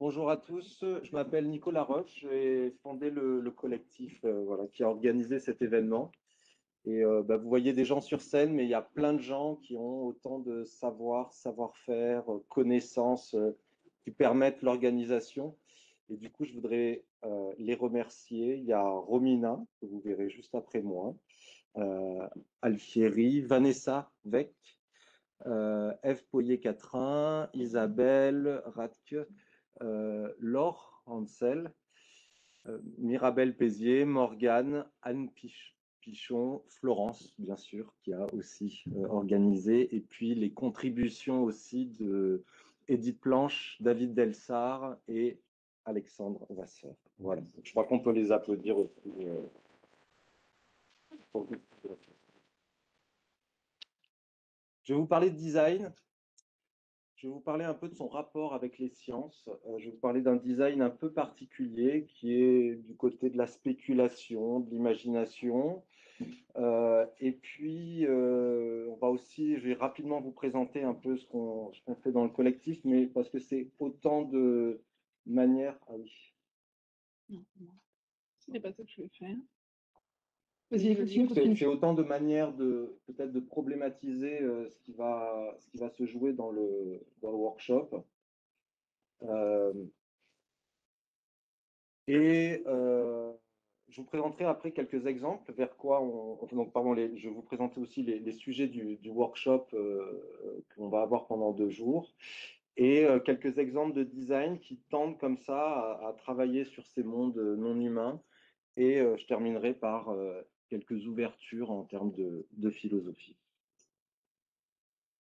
Bonjour à tous, je m'appelle Nicolas Roche, j'ai fondé le collectif voilà, qui a organisé cet événement. Vous voyez des gens sur scène, mais il y a plein de gens qui ont autant de savoir, savoir-faire, connaissances qui permettent l'organisation. Et du coup, je voudrais les remercier. Il y a Romina, que vous verrez juste après moi, Alfieri, Vanessa Vec, Eve Poyer-Catrin, Isabelle Radke, Laure Hansel, Mirabelle Pézier, Morgane, Anne Pichon, Florence, bien sûr, qui a aussi organisé, et puis les contributions aussi de Edith Planche, David Delsart et Alexandre Vasseur. Voilà, je crois qu'on peut les applaudir aussi. Pour... Je vais vous parler de design. Je vais vous parler un peu de son rapport avec les sciences. Je vais vous parler d'un design un peu particulier qui est du côté de la spéculation, de l'imagination. On va aussi, je vais rapidement vous présenter un peu ce qu'on fait dans le collectif, mais parce que c'est autant de manières. Ah oui. Non, non. Ce n'est pas ça que je vais faire. Vas-y, c'est autant de manières de peut-être de problématiser ce qui va se jouer dans le workshop. Euh, je vous présenterai après quelques exemples vers quoi donc, pardon, je vais vous présenter aussi les sujets du workshop qu'on va avoir pendant 2 jours et quelques exemples de design qui tendent comme ça à travailler sur ces mondes non humains. Et je terminerai par quelques ouvertures en termes de philosophie.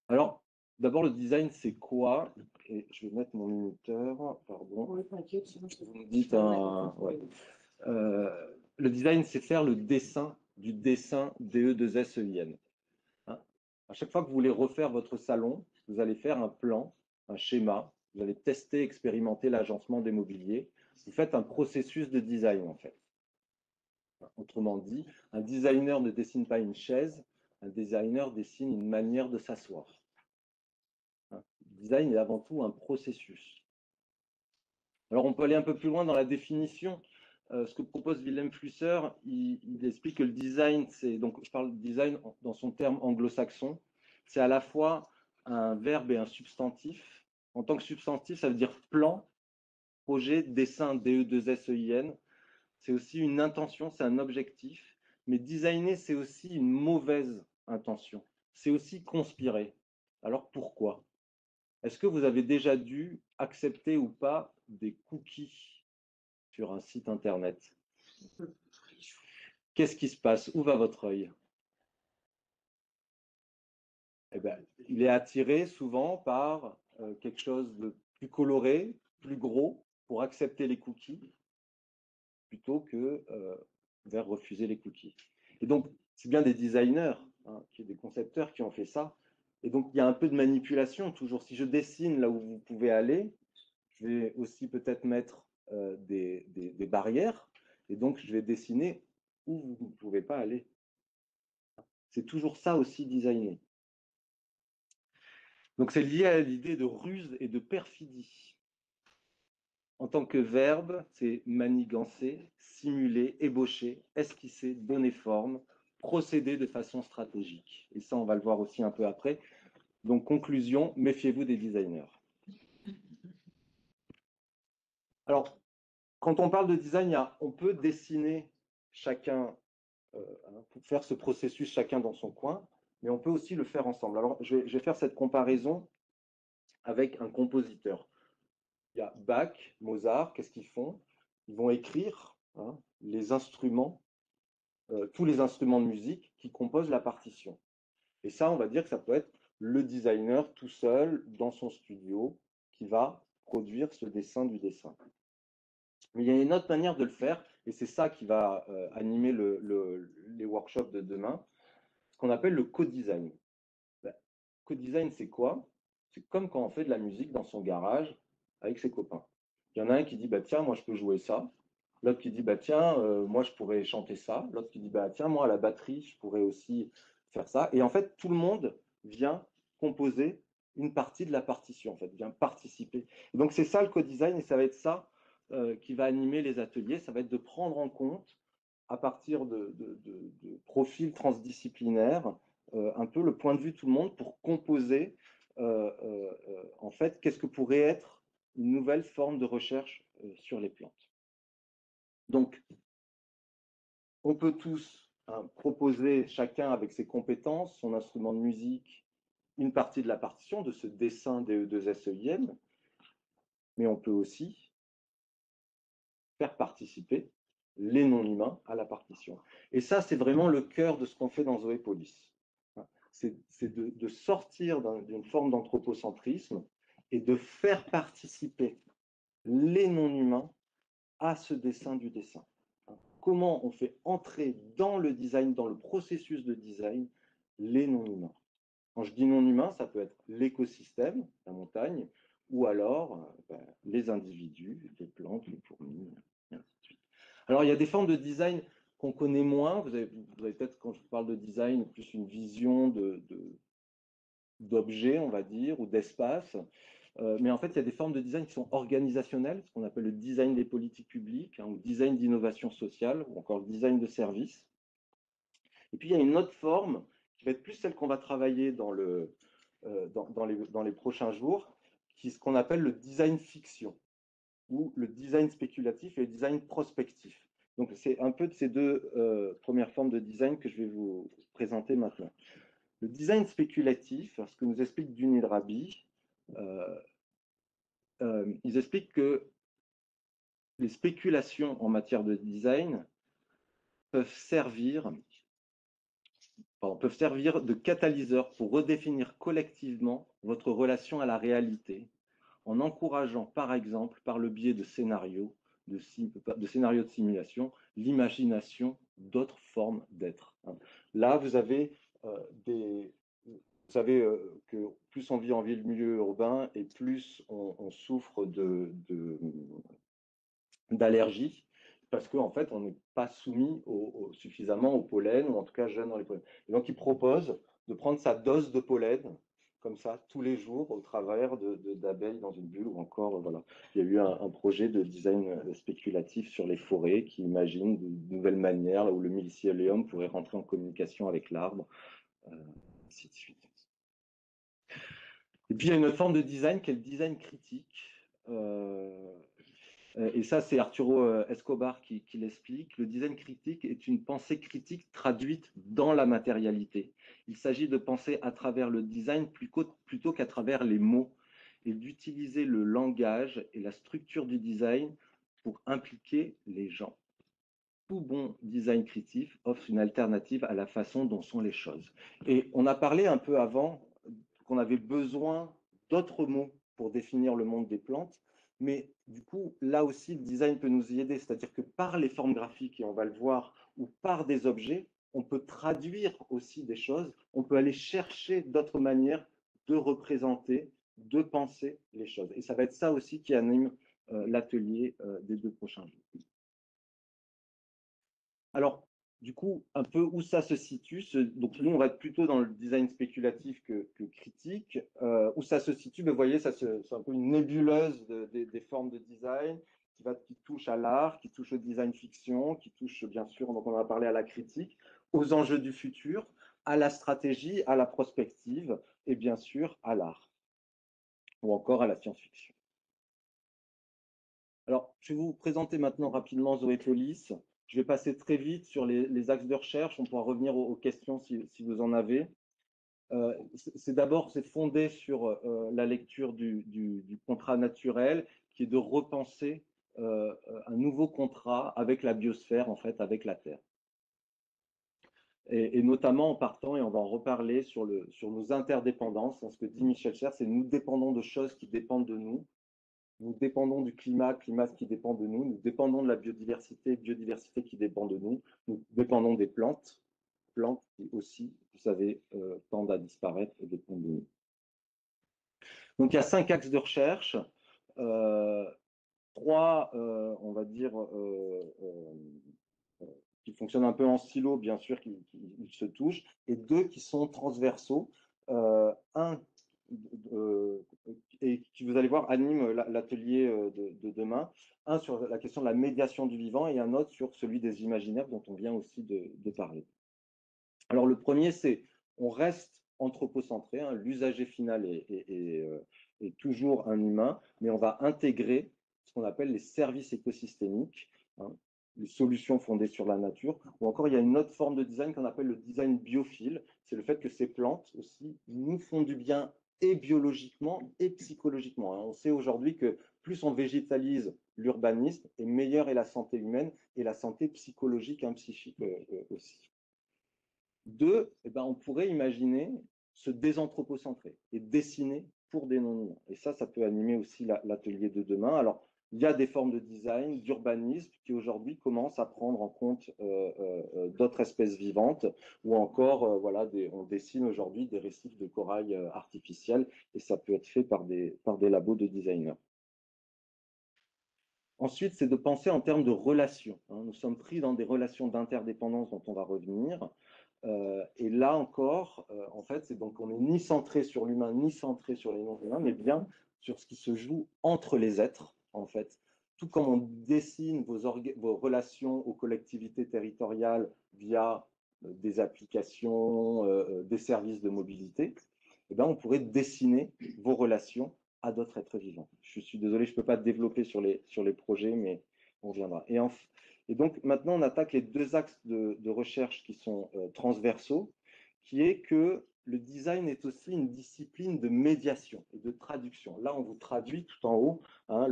Alors, d'abord, le design, c'est quoi? Et je vais mettre mon minuteur, pardon. Vous me dites ouais. Le design, c'est faire le dessin du dessin DE2SEIN. Hein, à chaque fois que vous voulez refaire votre salon, vous allez faire un plan, un schéma, vous allez tester, expérimenter l'agencement des mobiliers. Vous faites un processus de design, en fait. Autrement dit, un designer ne dessine pas une chaise, un designer dessine une manière de s'asseoir. Le design est avant tout un processus. Alors, on peut aller un peu plus loin dans la définition. Ce que propose Wilhelm Flusser, il explique que le design, donc je parle de design dans son terme anglo-saxon, c'est à la fois un verbe et un substantif. En tant que substantif, ça veut dire plan, projet, dessin, DE2SEIN. C'est aussi une intention, c'est un objectif. Mais designer, c'est aussi une mauvaise intention. C'est aussi conspirer. Alors pourquoi? Est-ce que vous avez déjà dû accepter ou pas des cookies sur un site internet? Qu'est-ce qui se passe? Où va votre œil? Eh bien, il est attiré souvent par quelque chose de plus coloré, plus gros, pour accepter les cookies, plutôt que vers refuser les cookies. Et donc, c'est bien des designers, des concepteurs qui ont fait ça. Et donc, il y a un peu de manipulation toujours. Si je dessine là où vous pouvez aller, je vais aussi peut-être mettre des barrières. Et donc, je vais dessiner où vous ne pouvez pas aller. C'est toujours ça aussi, designer. Donc, c'est lié à l'idée de ruse et de perfidie. En tant que verbe, c'est manigancer, simuler, ébaucher, esquisser, donner forme, procéder de façon stratégique. Et ça, on va le voir aussi un peu après. Donc, conclusion, méfiez-vous des designers. Alors, quand on parle de design, on peut dessiner chacun, pour faire ce processus chacun dans son coin, mais on peut aussi le faire ensemble. Alors, je vais faire cette comparaison avec un compositeur. Il y a Bach, Mozart, qu'est-ce qu'ils font? Ils vont écrire les instruments, tous les instruments de musique qui composent la partition. Et ça, on va dire que ça peut être le designer tout seul dans son studio qui va produire ce dessin du dessin. Mais il y a une autre manière de le faire, et c'est ça qui va animer les workshops de demain, ce qu'on appelle le co-design. Ben, co-design, c'est quoi? C'est comme quand on fait de la musique dans son garage avec ses copains. Il y en a un qui dit, bah, tiens, moi je peux jouer ça. L'autre qui dit, bah, tiens, moi je pourrais chanter ça. L'autre qui dit, bah, tiens, moi à la batterie, je pourrais aussi faire ça. Et en fait, tout le monde vient composer une partie de la partition, en fait, vient participer. Et donc c'est ça le co-design, et ça va être ça qui va animer les ateliers, ça va être de prendre en compte, à partir de profils transdisciplinaires, un peu le point de vue de tout le monde pour composer, en fait, qu'est-ce que pourrait être une nouvelle forme de recherche sur les plantes. Donc, on peut tous proposer, chacun avec ses compétences, son instrument de musique, une partie de la partition, de ce dessin DE2SEIM, mais on peut aussi faire participer les non-humains à la partition. Et ça, c'est vraiment le cœur de ce qu'on fait dans Zoépolis. C'est de sortir d'une forme d'anthropocentrisme et de faire participer les non-humains à ce dessin du dessin. Comment on fait entrer dans le design, dans le processus de design, les non-humains. Quand je dis non-humain, ça peut être l'écosystème, la montagne, ou alors les individus, les plantes, les fourmis, et ainsi de suite. Alors, il y a des formes de design qu'on connaît moins. Vous avez peut-être, quand je parle de design, plus une vision d'objets, on va dire, ou d'espace. Mais en fait, il y a des formes de design qui sont organisationnelles, ce qu'on appelle le design des politiques publiques, ou design d'innovation sociale, ou encore le design de service. Et puis, il y a une autre forme qui va être plus celle qu'on va travailler dans les prochains jours, qui est ce qu'on appelle le design fiction, ou le design spéculatif et le design prospectif. Donc, c'est un peu de ces deux premières formes de design que je vais vous présenter maintenant. Le design spéculatif, ce que nous explique Dunil Rabi, ils expliquent que les spéculations en matière de design peuvent servir de catalyseur pour redéfinir collectivement votre relation à la réalité, en encourageant, par exemple, par le biais de scénarios de simulation, l'imagination d'autres formes d'être. Là, vous avez vous savez que plus on vit en ville, milieu urbain, et plus on souffre d'allergies, parce qu'en fait, on n'est pas soumis suffisamment au pollen, ou en tout cas jeune dans les pollens. Et donc, il propose de prendre sa dose de pollen, comme ça, tous les jours, au travers d'abeilles dans une bulle, ou encore, voilà. Il y a eu un projet de design spéculatif sur les forêts qui imagine de nouvelles manières, là où le mycélium pourrait rentrer en communication avec l'arbre, ainsi de suite. Et puis, il y a une autre forme de design qui est le design critique. Et ça, c'est Arturo Escobar qui l'explique. Le design critique est une pensée critique traduite dans la matérialité. Il s'agit de penser à travers le design plutôt qu'à travers les mots, et d'utiliser le langage et la structure du design pour impliquer les gens. Tout bon design critique offre une alternative à la façon dont sont les choses. Et on a parlé un peu avant qu'on avait besoin d'autres mots pour définir le monde des plantes. Mais du coup, là aussi, le design peut nous y aider. C'est-à-dire que par les formes graphiques, et on va le voir, ou par des objets, on peut traduire aussi des choses. On peut aller chercher d'autres manières de représenter, de penser les choses. Et ça va être ça aussi qui anime l'atelier des 2 prochains jours. Alors, du coup, un peu où ça se situe. Donc, nous, on va être plutôt dans le design spéculatif que critique. Où ça se situe, vous voyez, c'est un peu une nébuleuse des formes de design qui touche à l'art, qui touche au design fiction, qui touche, bien sûr, donc on va parler à la critique, aux enjeux du futur, à la stratégie, à la prospective et bien sûr à l'art, ou encore à la science-fiction. Alors, je vais vous présenter maintenant rapidement Zoépolis. Je vais passer très vite sur les axes de recherche. On pourra revenir aux questions si vous en avez. C'est fondé sur la lecture du contrat naturel, qui est de repenser un nouveau contrat avec la biosphère, en fait, avec la Terre. Et notamment en partant, et on va en reparler, sur nos interdépendances. Ce que dit Michel Serres, c'est nous dépendons de choses qui dépendent de nous. Nous dépendons du climat qui dépend de nous. Nous dépendons de la biodiversité qui dépend de nous. Nous dépendons des plantes qui aussi, vous savez, tendent à disparaître et dépendent de nous. Donc, il y a 5 axes de recherche. 3, on va dire, qui fonctionnent un peu en silo, bien sûr, qui se touchent, et 2 qui sont transversaux. Un et qui, vous allez voir, anime l'atelier de demain. Un sur la question de la médiation du vivant et un autre sur celui des imaginaires dont on vient aussi de parler. Alors le premier, c'est on reste anthropocentré, hein, l'usager final est toujours un humain, mais on va intégrer ce qu'on appelle les services écosystémiques, hein, les solutions fondées sur la nature, ou encore il y a une autre forme de design qu'on appelle le design biophile, c'est le fait que ces plantes aussi nous font du bien et biologiquement et psychologiquement, hein. On sait aujourd'hui que plus on végétalise l'urbanisme, et meilleure est la santé humaine et la santé psychologique, hein, psychique aussi. Deux, eh ben, on pourrait imaginer se désanthropocentrer et dessiner pour des non-humains. Et ça peut animer aussi l'atelier de demain. Alors, il y a des formes de design, d'urbanisme qui aujourd'hui commencent à prendre en compte d'autres espèces vivantes, ou encore, voilà, on dessine aujourd'hui des récifs de corail artificiels, et ça peut être fait par des labos de designers. Ensuite, c'est de penser en termes de relations, hein. Nous sommes pris dans des relations d'interdépendance dont on va revenir. Et là encore, en fait, c'est donc on n'est ni centré sur l'humain, ni centré sur les non-humains, mais bien sur ce qui se joue entre les êtres, en fait. Tout comme on dessine vos relations aux collectivités territoriales via des applications, des services de mobilité, eh bien, on pourrait dessiner vos relations à d'autres êtres vivants. Je suis désolé, je ne peux pas développer sur les projets, mais on viendra. Et donc, maintenant, on attaque les deux axes de recherche qui sont transversaux, qui est que le design est aussi une discipline de médiation et de traduction. Là, on vous traduit tout en haut, hein,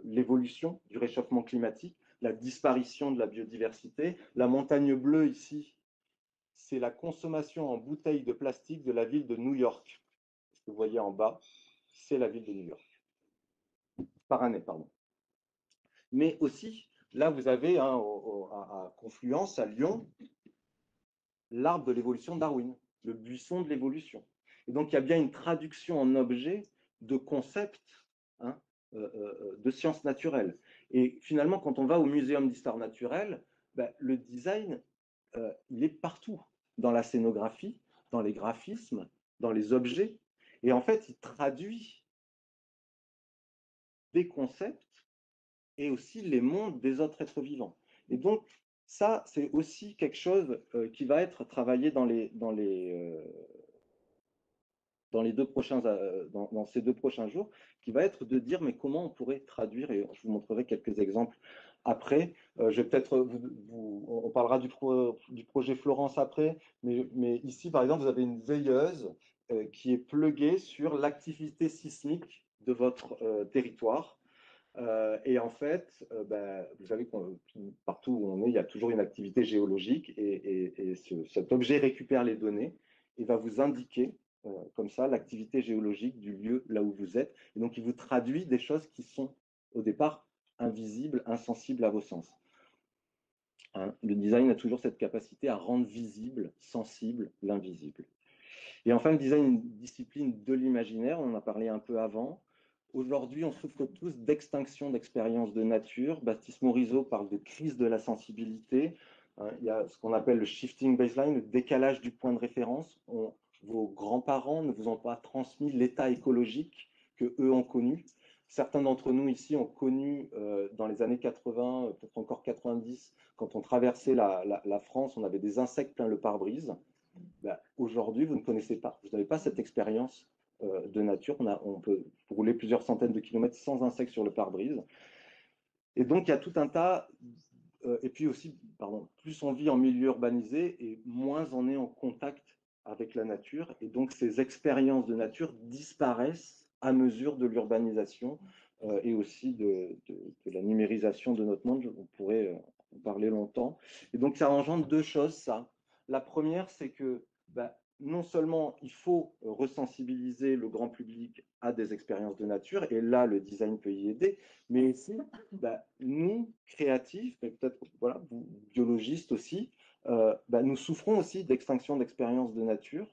l'évolution du réchauffement climatique, la disparition de la biodiversité. La montagne bleue ici, c'est la consommation en bouteilles de plastique de la ville de New York. Ce que vous voyez en bas, c'est la ville de New York. Par année, pardon. Mais aussi, là, vous avez, hein, à Confluence, à Lyon, l'arbre de l'évolution de Darwin, le buisson de l'évolution. Et donc, il y a bien une traduction en objet de concepts, hein, de sciences naturelles. Et finalement, quand on va au Muséum d'histoire naturelle, ben, le design, il est partout, dans la scénographie, dans les graphismes, dans les objets. Et en fait, il traduit des concepts et aussi les mondes des autres êtres vivants. Et donc, ça, c'est aussi quelque chose qui va être travaillé dans ces 2 prochains jours, qui va être de dire, mais comment on pourrait traduire, et je vous montrerai quelques exemples après. Je vais peut-être, on parlera du projet Florence après, mais ici, par exemple, vous avez une veilleuse qui est pluguée sur l'activité sismique de votre territoire. Et en fait, ben, vous savez que partout où on est, il y a toujours une activité géologique et cet objet récupère les données et va vous indiquer comme ça l'activité géologique du lieu là où vous êtes. Et donc, il vous traduit des choses qui sont au départ invisibles, insensibles à vos sens. Hein, le design a toujours cette capacité à rendre visible, sensible l'invisible. Et enfin, le design est une discipline de l'imaginaire, on en a parlé un peu avant. Aujourd'hui, on souffre tous d'extinction d'expériences de nature. Baptiste Morisot parle de crise de la sensibilité. Il y a ce qu'on appelle le shifting baseline, le décalage du point de référence. Vos grands-parents ne vous ont pas transmis l'état écologique que eux ont connu. Certains d'entre nous ici ont connu dans les années 80, peut-être encore 90, quand on traversait la France, on avait des insectes plein le pare-brise. Ben, aujourd'hui, vous ne connaissez pas, vous n'avez pas cette expérience de nature. On peut rouler plusieurs centaines de kilomètres sans insectes sur le pare-brise. Et donc, il y a tout un tas. Et puis aussi, pardon, plus on vit en milieu urbanisé et moins on est en contact avec la nature. Et donc, ces expériences de nature disparaissent à mesure de l'urbanisation et aussi de la numérisation de notre monde. On pourrait en parler longtemps. Et donc, ça engendre deux choses, ça. La première, c'est que bah, non seulement il faut resensibiliser le grand public à des expériences de nature, et là, le design peut y aider, mais aussi, bah, nous, créatifs, mais peut-être voilà, vous, biologistes aussi, bah, nous souffrons aussi d'extinction d'expériences de nature.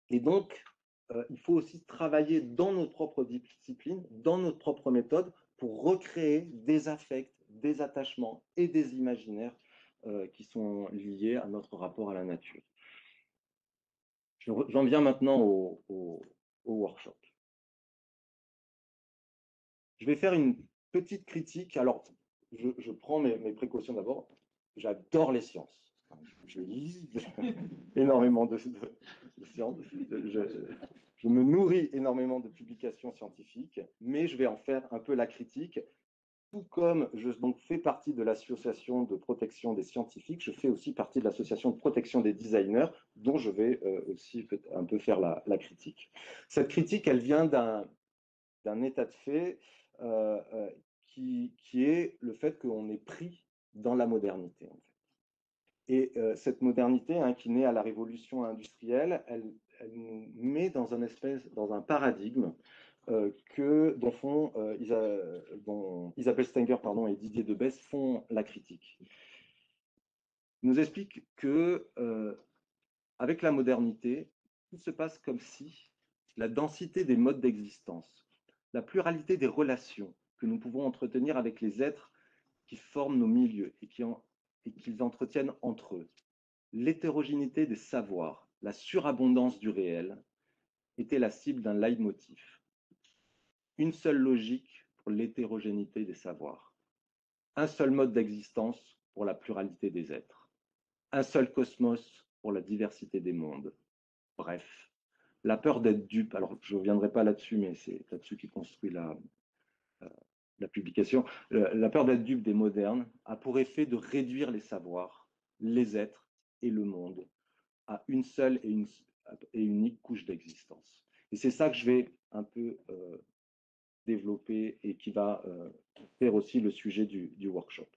Et donc, il faut aussi travailler dans notre propre discipline, dans notre propre méthode, pour recréer des affects, des attachements et des imaginaires qui sont liés à notre rapport à la nature. J'en viens maintenant au workshop. Je vais faire une petite critique. Alors, je prends mes précautions d'abord. J'adore les sciences. Je lis énormément de sciences. Je me nourris énormément de publications scientifiques, mais je vais en faire un peu la critique. Tout comme je donc, fais partie de l'association de protection des scientifiques, je fais aussi partie de l'association de protection des designers, dont je vais aussi un peu faire la critique. Cette critique, elle vient d'un état de fait euh, euh, qui est le fait qu'on est pris dans la modernité. En fait. Et cette modernité, hein, qui naît à la révolution industrielle, elle nous met dans un paradigme dont Isabelle Stenger et Didier Debès font la critique. Ils nous expliquent que avec la modernité, tout se passe comme si la densité des modes d'existence, la pluralité des relations que nous pouvons entretenir avec les êtres qui forment nos milieux et qu'ils entretiennent entre eux, l'hétérogénéité des savoirs, la surabondance du réel, était la cible d'un leitmotiv. Une seule logique pour l'hétérogénéité des savoirs, un seul mode d'existence pour la pluralité des êtres, un seul cosmos pour la diversité des mondes. Bref, la peur d'être dupe, alors je ne reviendrai pas là-dessus, mais c'est là-dessus qui construit la publication, la peur d'être dupe des modernes a pour effet de réduire les savoirs, les êtres et le monde à une seule et unique couche d'existence. Et c'est ça que je vais un peu développer et qui va faire aussi le sujet du workshop.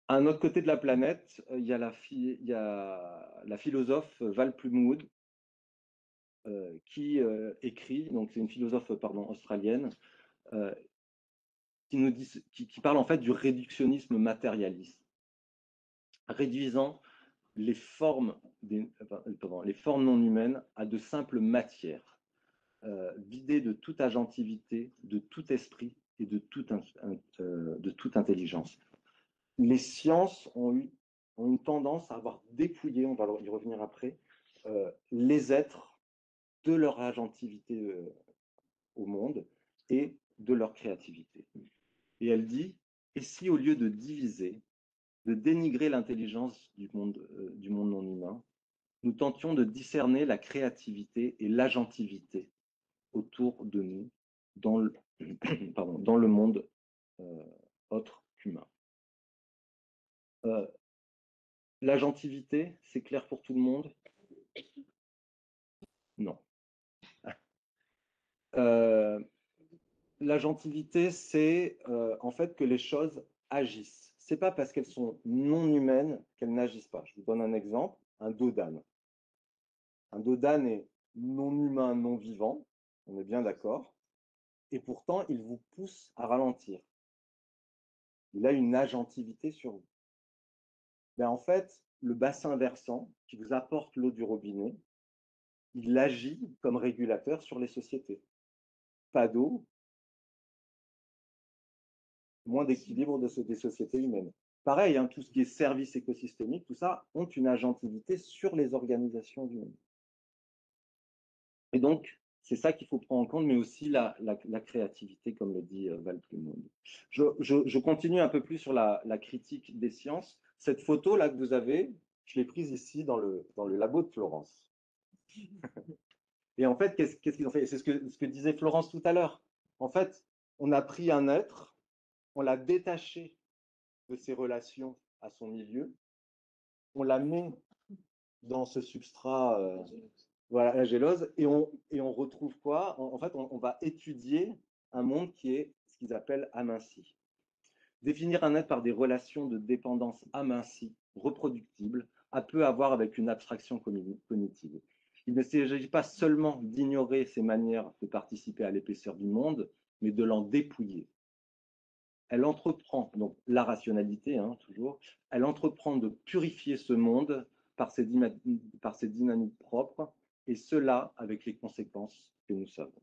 À un autre côté de la planète, il y a la philosophe Val Plumwood qui écrit, donc c'est une philosophe australienne, qui parle en fait du réductionnisme matérialiste, réduisant les formes non humaines à de simples matières, vidées de toute agentivité, de tout esprit et de toute intelligence. Les sciences ont une tendance à avoir dépouillé, on va y revenir après, les êtres de leur agentivité au monde et de leur créativité. Et elle dit, et si au lieu de diviser, de dénigrer l'intelligence du monde non humain, nous tentions de discerner la créativité et l'agentivité autour de nous dans le monde autre qu'humain. L'agentivité, c'est clair pour tout le monde? Non. L'agentivité, c'est en fait que les choses agissent. C'est pas parce qu'elles sont non humaines qu'elles n'agissent pas. Je vous donne un exemple, un dos d'âne. Un dos d'âne est non humain, non vivant, on est bien d'accord, et pourtant il vous pousse à ralentir. Il a une agentivité sur vous. Mais en fait, le bassin versant qui vous apporte l'eau du robinet, il agit comme régulateur sur les sociétés. Pas d'eau, moins d'équilibre des sociétés humaines. Pareil, hein, tout ce qui est services écosystémiques, tout ça, ont une agentivité sur les organisations humaines. Et donc, c'est ça qu'il faut prendre en compte, mais aussi la créativité, comme le dit Val Plumwood. Je continue un peu plus sur la critique des sciences. Cette photo-là que vous avez, je l'ai prise ici dans le labo de Florence. Et en fait, qu'est-ce qu'ils ont fait? C'est ce que disait Florence tout à l'heure. En fait, on a pris un être, on l'a détaché de ses relations à son milieu, on la met dans ce substrat, voilà, la gélose, et on retrouve quoi? En fait, on va étudier un monde qui est ce qu'ils appellent aminci. Définir un être par des relations de dépendance amincies, reproductibles, a peu à voir avec une abstraction cognitive. Il ne s'agit pas seulement d'ignorer ses manières de participer à l'épaisseur du monde, mais de l'en dépouiller. Elle entreprend, donc la rationalité, hein, toujours, elle entreprend de purifier ce monde par ses dynamiques propres, et cela avec les conséquences que nous savons.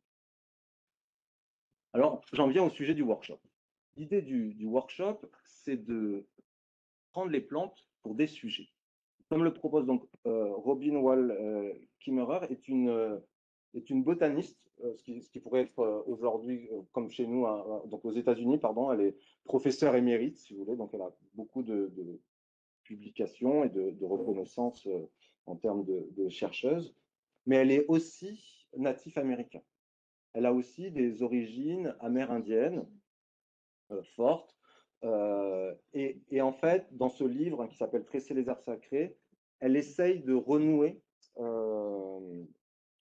Alors, j'en viens au sujet du workshop. L'idée du workshop, c'est de prendre les plantes pour des sujets. comme le propose donc Robin Wall Kimmerer, est une botaniste, ce qui pourrait être aujourd'hui, comme chez nous, donc aux États-Unis, pardon, elle est professeure émérite, si vous voulez, donc elle a beaucoup de publications et de reconnaissance en termes de chercheuse, mais elle est aussi natif américain. Elle a aussi des origines amérindiennes fortes. Et en fait, dans ce livre qui s'appelle Tresser les arts sacrés, elle essaye de renouer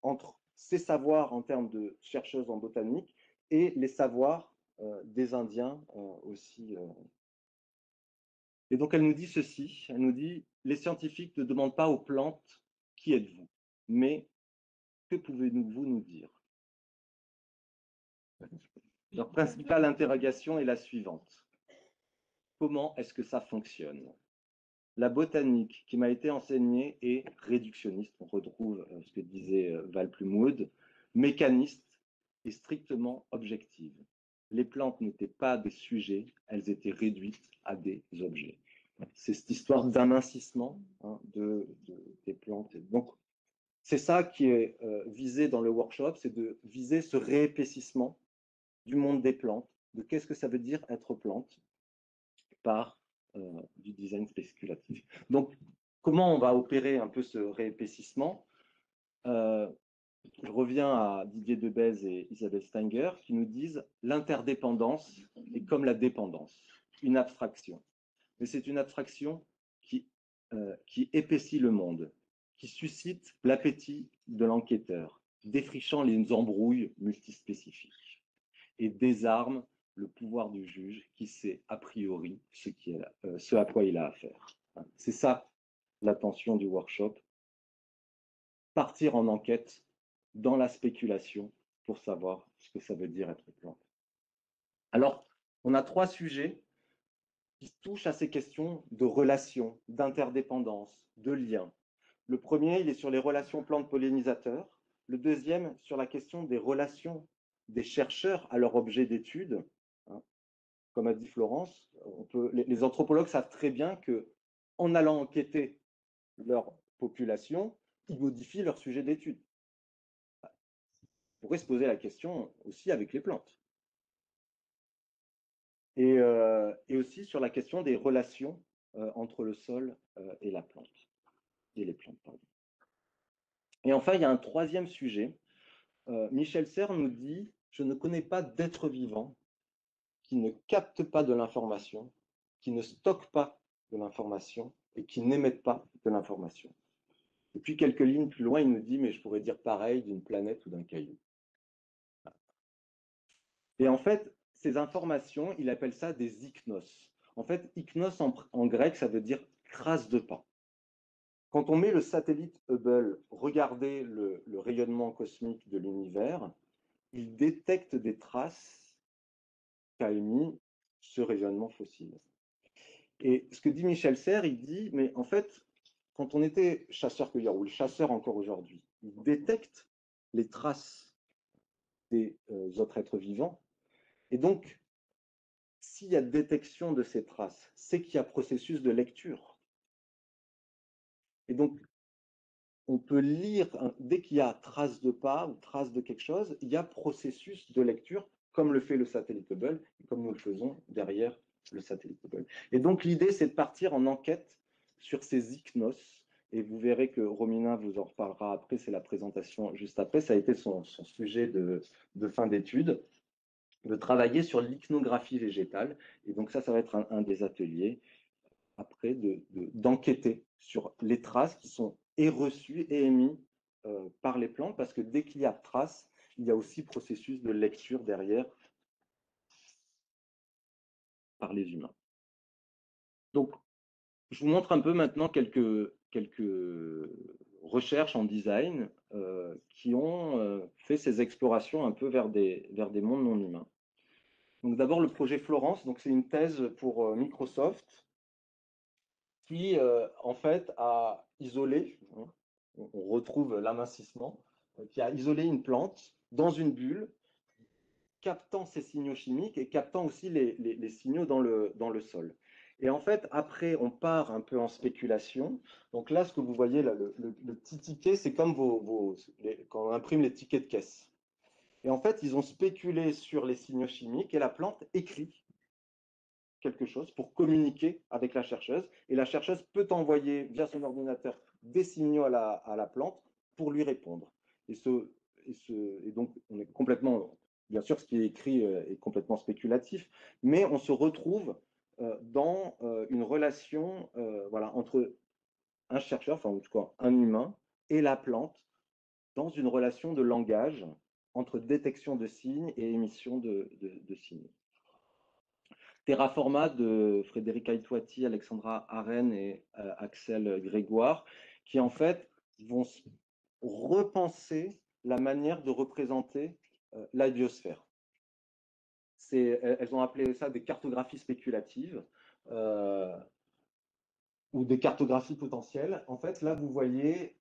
entre ses savoirs en termes de chercheuse en botanique et les savoirs des Indiens aussi. Et donc elle nous dit ceci, elle nous dit, les scientifiques ne demandent pas aux plantes qui êtes-vous, mais que pouvez-vous nous dire? Leur principale interrogation est la suivante. Comment est-ce que ça fonctionne? La botanique qui m'a été enseignée est réductionniste, on retrouve ce que disait Val Plumwood, mécaniste et strictement objective. Les plantes n'étaient pas des sujets, elles étaient réduites à des objets. C'est cette histoire d'amincissement des plantes. Donc, c'est ça qui est visé dans le workshop, c'est de viser ce réépaississement du monde des plantes, de qu'est-ce que ça veut dire être plante par du design spéculatif. Donc, comment on va opérer un peu ce réépaississement? Je reviens à Didier Debèze et Isabelle Stenger qui nous disent l'interdépendance est comme la dépendance, une abstraction. Mais c'est une abstraction qui épaissit le monde, qui suscite l'appétit de l'enquêteur, défrichant les embrouilles multispécifiques et désarme le pouvoir du juge qui sait a priori ce à quoi il a affaire. C'est ça l'attention du workshop. Partir en enquête dans la spéculation pour savoir ce que ça veut dire être plante. Alors, on a 3 sujets qui touchent à ces questions de relations, d'interdépendance, de liens. Le premier, il est sur les relations plantes-pollinisateurs. Le deuxième, sur la question des relations des chercheurs à leur objet d'étude. Comme a dit Florence, les anthropologues savent très bien qu'en allant enquêter leur population, ils modifient leur sujet d'étude. On pourrait se poser la question aussi avec les plantes. Et aussi sur la question des relations entre le sol et la plante. Et les plantes, pardon. Et enfin, il y a un troisième sujet. Michel Serres nous dit « Je ne connais pas d'être vivant qui ne capte pas de l'information, qui ne stocke pas de l'information et qui n'émette pas de l'information. » Et puis quelques lignes plus loin, il nous dit « Mais je pourrais dire pareil d'une planète ou d'un caillou. » Et en fait, ces informations, il appelle ça des ichnos. En fait, ichnos en grec, ça veut dire trace de pas. Quand on met le satellite Hubble regarder le rayonnement cosmique de l'univers, il détecte des traces qu'a émis ce rayonnement fossile. Et ce que dit Michel Serres, il dit, mais en fait, quand on était chasseur-cueilleur, ou le chasseur encore aujourd'hui, il détecte les traces des autres êtres vivants. Et donc, s'il y a détection de ces traces, c'est qu'il y a processus de lecture. Et donc, on peut lire, dès qu'il y a trace de pas ou trace de quelque chose, il y a processus de lecture, comme le fait le satellite Hubble, et comme nous le faisons derrière le satellite Hubble. Et donc, l'idée, c'est de partir en enquête sur ces ichnos, et vous verrez que Romina vous en reparlera après, c'est la présentation juste après, ça a été son sujet de fin d'études, de travailler sur l'ichnographie végétale, et donc ça va être un des ateliers, après, d'enquêter sur les traces qui sont et reçues et émises par les plantes, parce que dès qu'il y a traces, il y a aussi processus de lecture derrière par les humains. Donc, je vous montre un peu maintenant quelques recherches en design qui ont fait ces explorations un peu vers des mondes non humains. Donc d'abord le projet Florence, donc c'est une thèse pour Microsoft qui en fait a isolé, on retrouve l'amincissement, qui a isolé une plante dans une bulle, captant ces signaux chimiques et captant aussi les signaux dans le sol. Et en fait, après, on part un peu en spéculation. Donc là, ce que vous voyez, là, le petit ticket, c'est comme quand on imprime les tickets de caisse. Et en fait, ils ont spéculé sur les signaux chimiques et la plante écrit quelque chose pour communiquer avec la chercheuse. Et la chercheuse peut envoyer via son ordinateur des signaux à la plante pour lui répondre. Et donc, on est complètement, bien sûr, ce qui est écrit est complètement spéculatif, mais on se retrouve dans une relation voilà, entre un chercheur, enfin en tout cas un humain, et la plante, dans une relation de langage entre détection de signes et émission de signes. Terraforma de Frédéric Aitwati, Alexandra Aren et Axel Grégoire, qui en fait vont repenser la manière de représenter la biosphère. Elles ont appelé ça des cartographies spéculatives ou des cartographies potentielles. En fait, là, vous voyez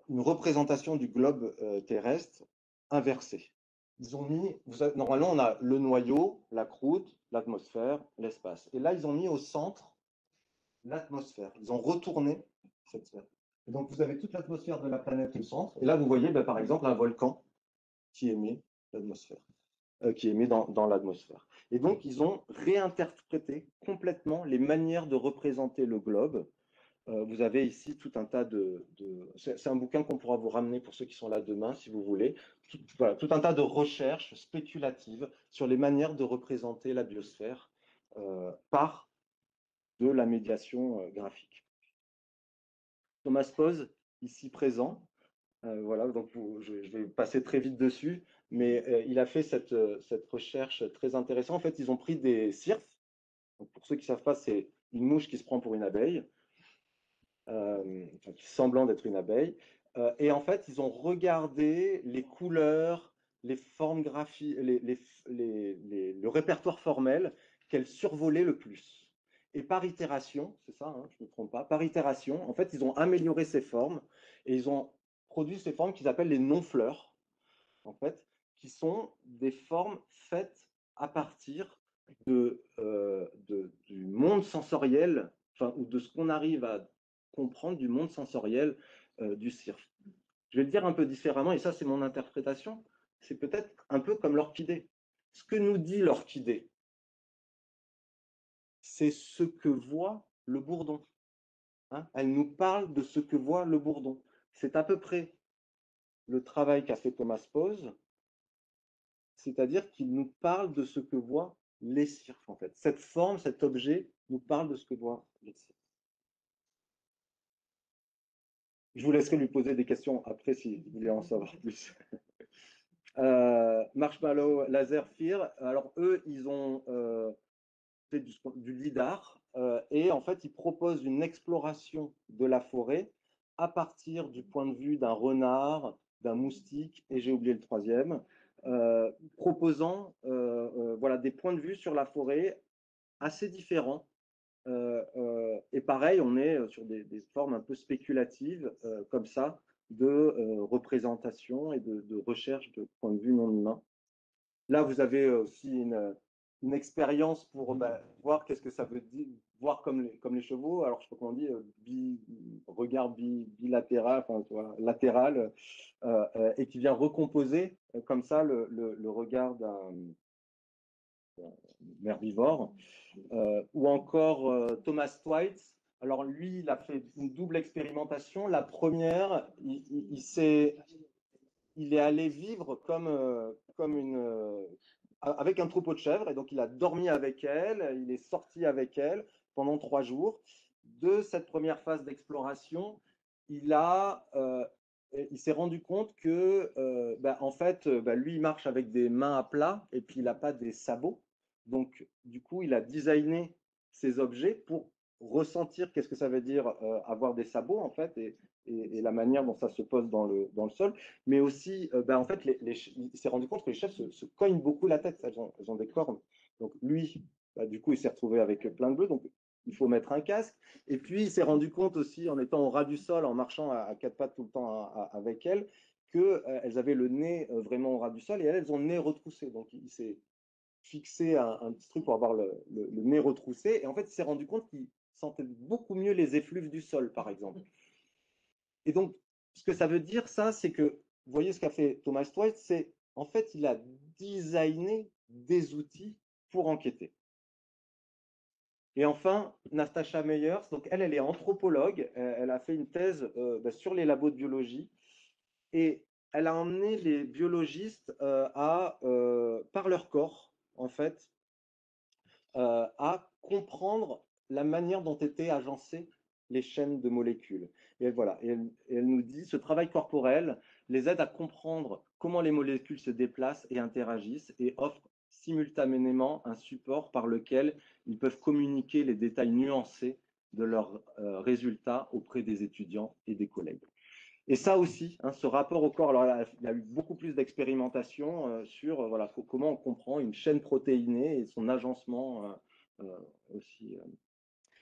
une représentation du globe terrestre inversée. Ils ont mis, normalement, on a le noyau, la croûte, l'atmosphère, l'espace. Et là, ils ont mis au centre l'atmosphère. Ils ont retourné cette sphère. Et donc, vous avez toute l'atmosphère de la planète au centre. Et là, vous voyez, par exemple, un volcan qui émet l'atmosphère, qui émet dans l'atmosphère. Et donc, ils ont réinterprété complètement les manières de représenter le globe. Vous avez ici tout un tas c'est un bouquin qu'on pourra vous ramener pour ceux qui sont là demain, si vous voulez. Voilà, tout un tas de recherches spéculatives sur les manières de représenter la biosphère par de la médiation graphique. Thomas Pose, ici présent, voilà, donc je vais passer très vite dessus, mais il a fait cette recherche très intéressante. En fait, ils ont pris des cirques. Donc, pour ceux qui ne savent pas, c'est une mouche qui se prend pour une abeille. Semblant d'être une abeille. Et en fait, ils ont regardé les couleurs, les formes graphiques, le répertoire formel qu'elles survolaient le plus. Et par itération, c'est ça, hein, je ne me trompe pas, par itération, en fait, ils ont amélioré ces formes et ils ont produit ces formes qu'ils appellent les non-fleurs, en fait, qui sont des formes faites à partir du monde sensoriel, enfin, ou de ce qu'on arrive à comprendre du monde sensoriel du cirque. Je vais le dire un peu différemment, et ça c'est mon interprétation, c'est peut-être un peu comme l'orchidée. Ce que nous dit l'orchidée, c'est ce que voit le bourdon. Hein, elle nous parle de ce que voit le bourdon. C'est à peu près le travail qu'a fait Thomas Pose, c'est-à-dire qu'il nous parle de ce que voient les cirques, en fait. Cette forme, cet objet nous parle de ce que voient les cirques. Je vous laisserai lui poser des questions après si vous voulez en savoir plus. Marshmallow Laser Fear, alors eux, ils ont fait du lidar et en fait, ils proposent une exploration de la forêt à partir du point de vue d'un renard, d'un moustique, et j'ai oublié le troisième, proposant voilà, des points de vue sur la forêt assez différents. Et pareil, on est sur des formes un peu spéculatives, comme ça, de représentation et de recherche de points de vue non humains. Là, vous avez aussi une expérience pour voir qu'est-ce que ça veut dire, voir comme les chevaux. Alors, je sais pas comment on dit, regard bilatéral, enfin, latéral, et qui vient recomposer comme ça le regard d'un herbivore. Ou encore Thomas Twight. Alors, lui, il a fait une double expérimentation. La première, il est allé vivre avec un troupeau de chèvres, et donc il a dormi avec elle, il est sorti avec elle pendant 3 jours. De cette première phase d'exploration, il s'est rendu compte que, en fait, lui, il marche avec des mains à plat et puis il n'a pas des sabots. Donc, du coup, il a designé ces objets pour ressentir qu'est-ce que ça veut dire avoir des sabots, en fait, et la manière dont ça se pose dans le sol, mais aussi, en fait, il s'est rendu compte que les chèvres se cognent beaucoup la tête, elles ont des cornes. Donc lui, du coup, il s'est retrouvé avec plein de bleus, donc il faut mettre un casque. Et puis, il s'est rendu compte aussi, en étant au ras du sol, en marchant à quatre pattes tout le temps avec elles, qu'elles avaient le nez vraiment au ras du sol, et elles ont le nez retroussé. Donc, fixé un petit truc pour avoir le nez retroussé. Et en fait, il s'est rendu compte qu'il sentait beaucoup mieux les effluves du sol, par exemple. Et donc, ce que ça veut dire, ça, c'est que, vous voyez ce qu'a fait Thomas Dwight, c'est, en fait, il a designé des outils pour enquêter. Et enfin, Natasha Meyers, donc elle est anthropologue, elle a fait une thèse sur les labos de biologie, et elle a emmené les biologistes par leur corps, en fait, à comprendre la manière dont étaient agencées les chaînes de molécules. Et voilà, et elle nous dit, ce travail corporel les aide à comprendre comment les molécules se déplacent et interagissent et offre simultanément un support par lequel ils peuvent communiquer les détails nuancés de leurs résultats auprès des étudiants et des collègues. Et ça aussi, hein, ce rapport au corps, alors il y a eu beaucoup plus d'expérimentation sur voilà, comment on comprend une chaîne protéinée et son agencement aussi.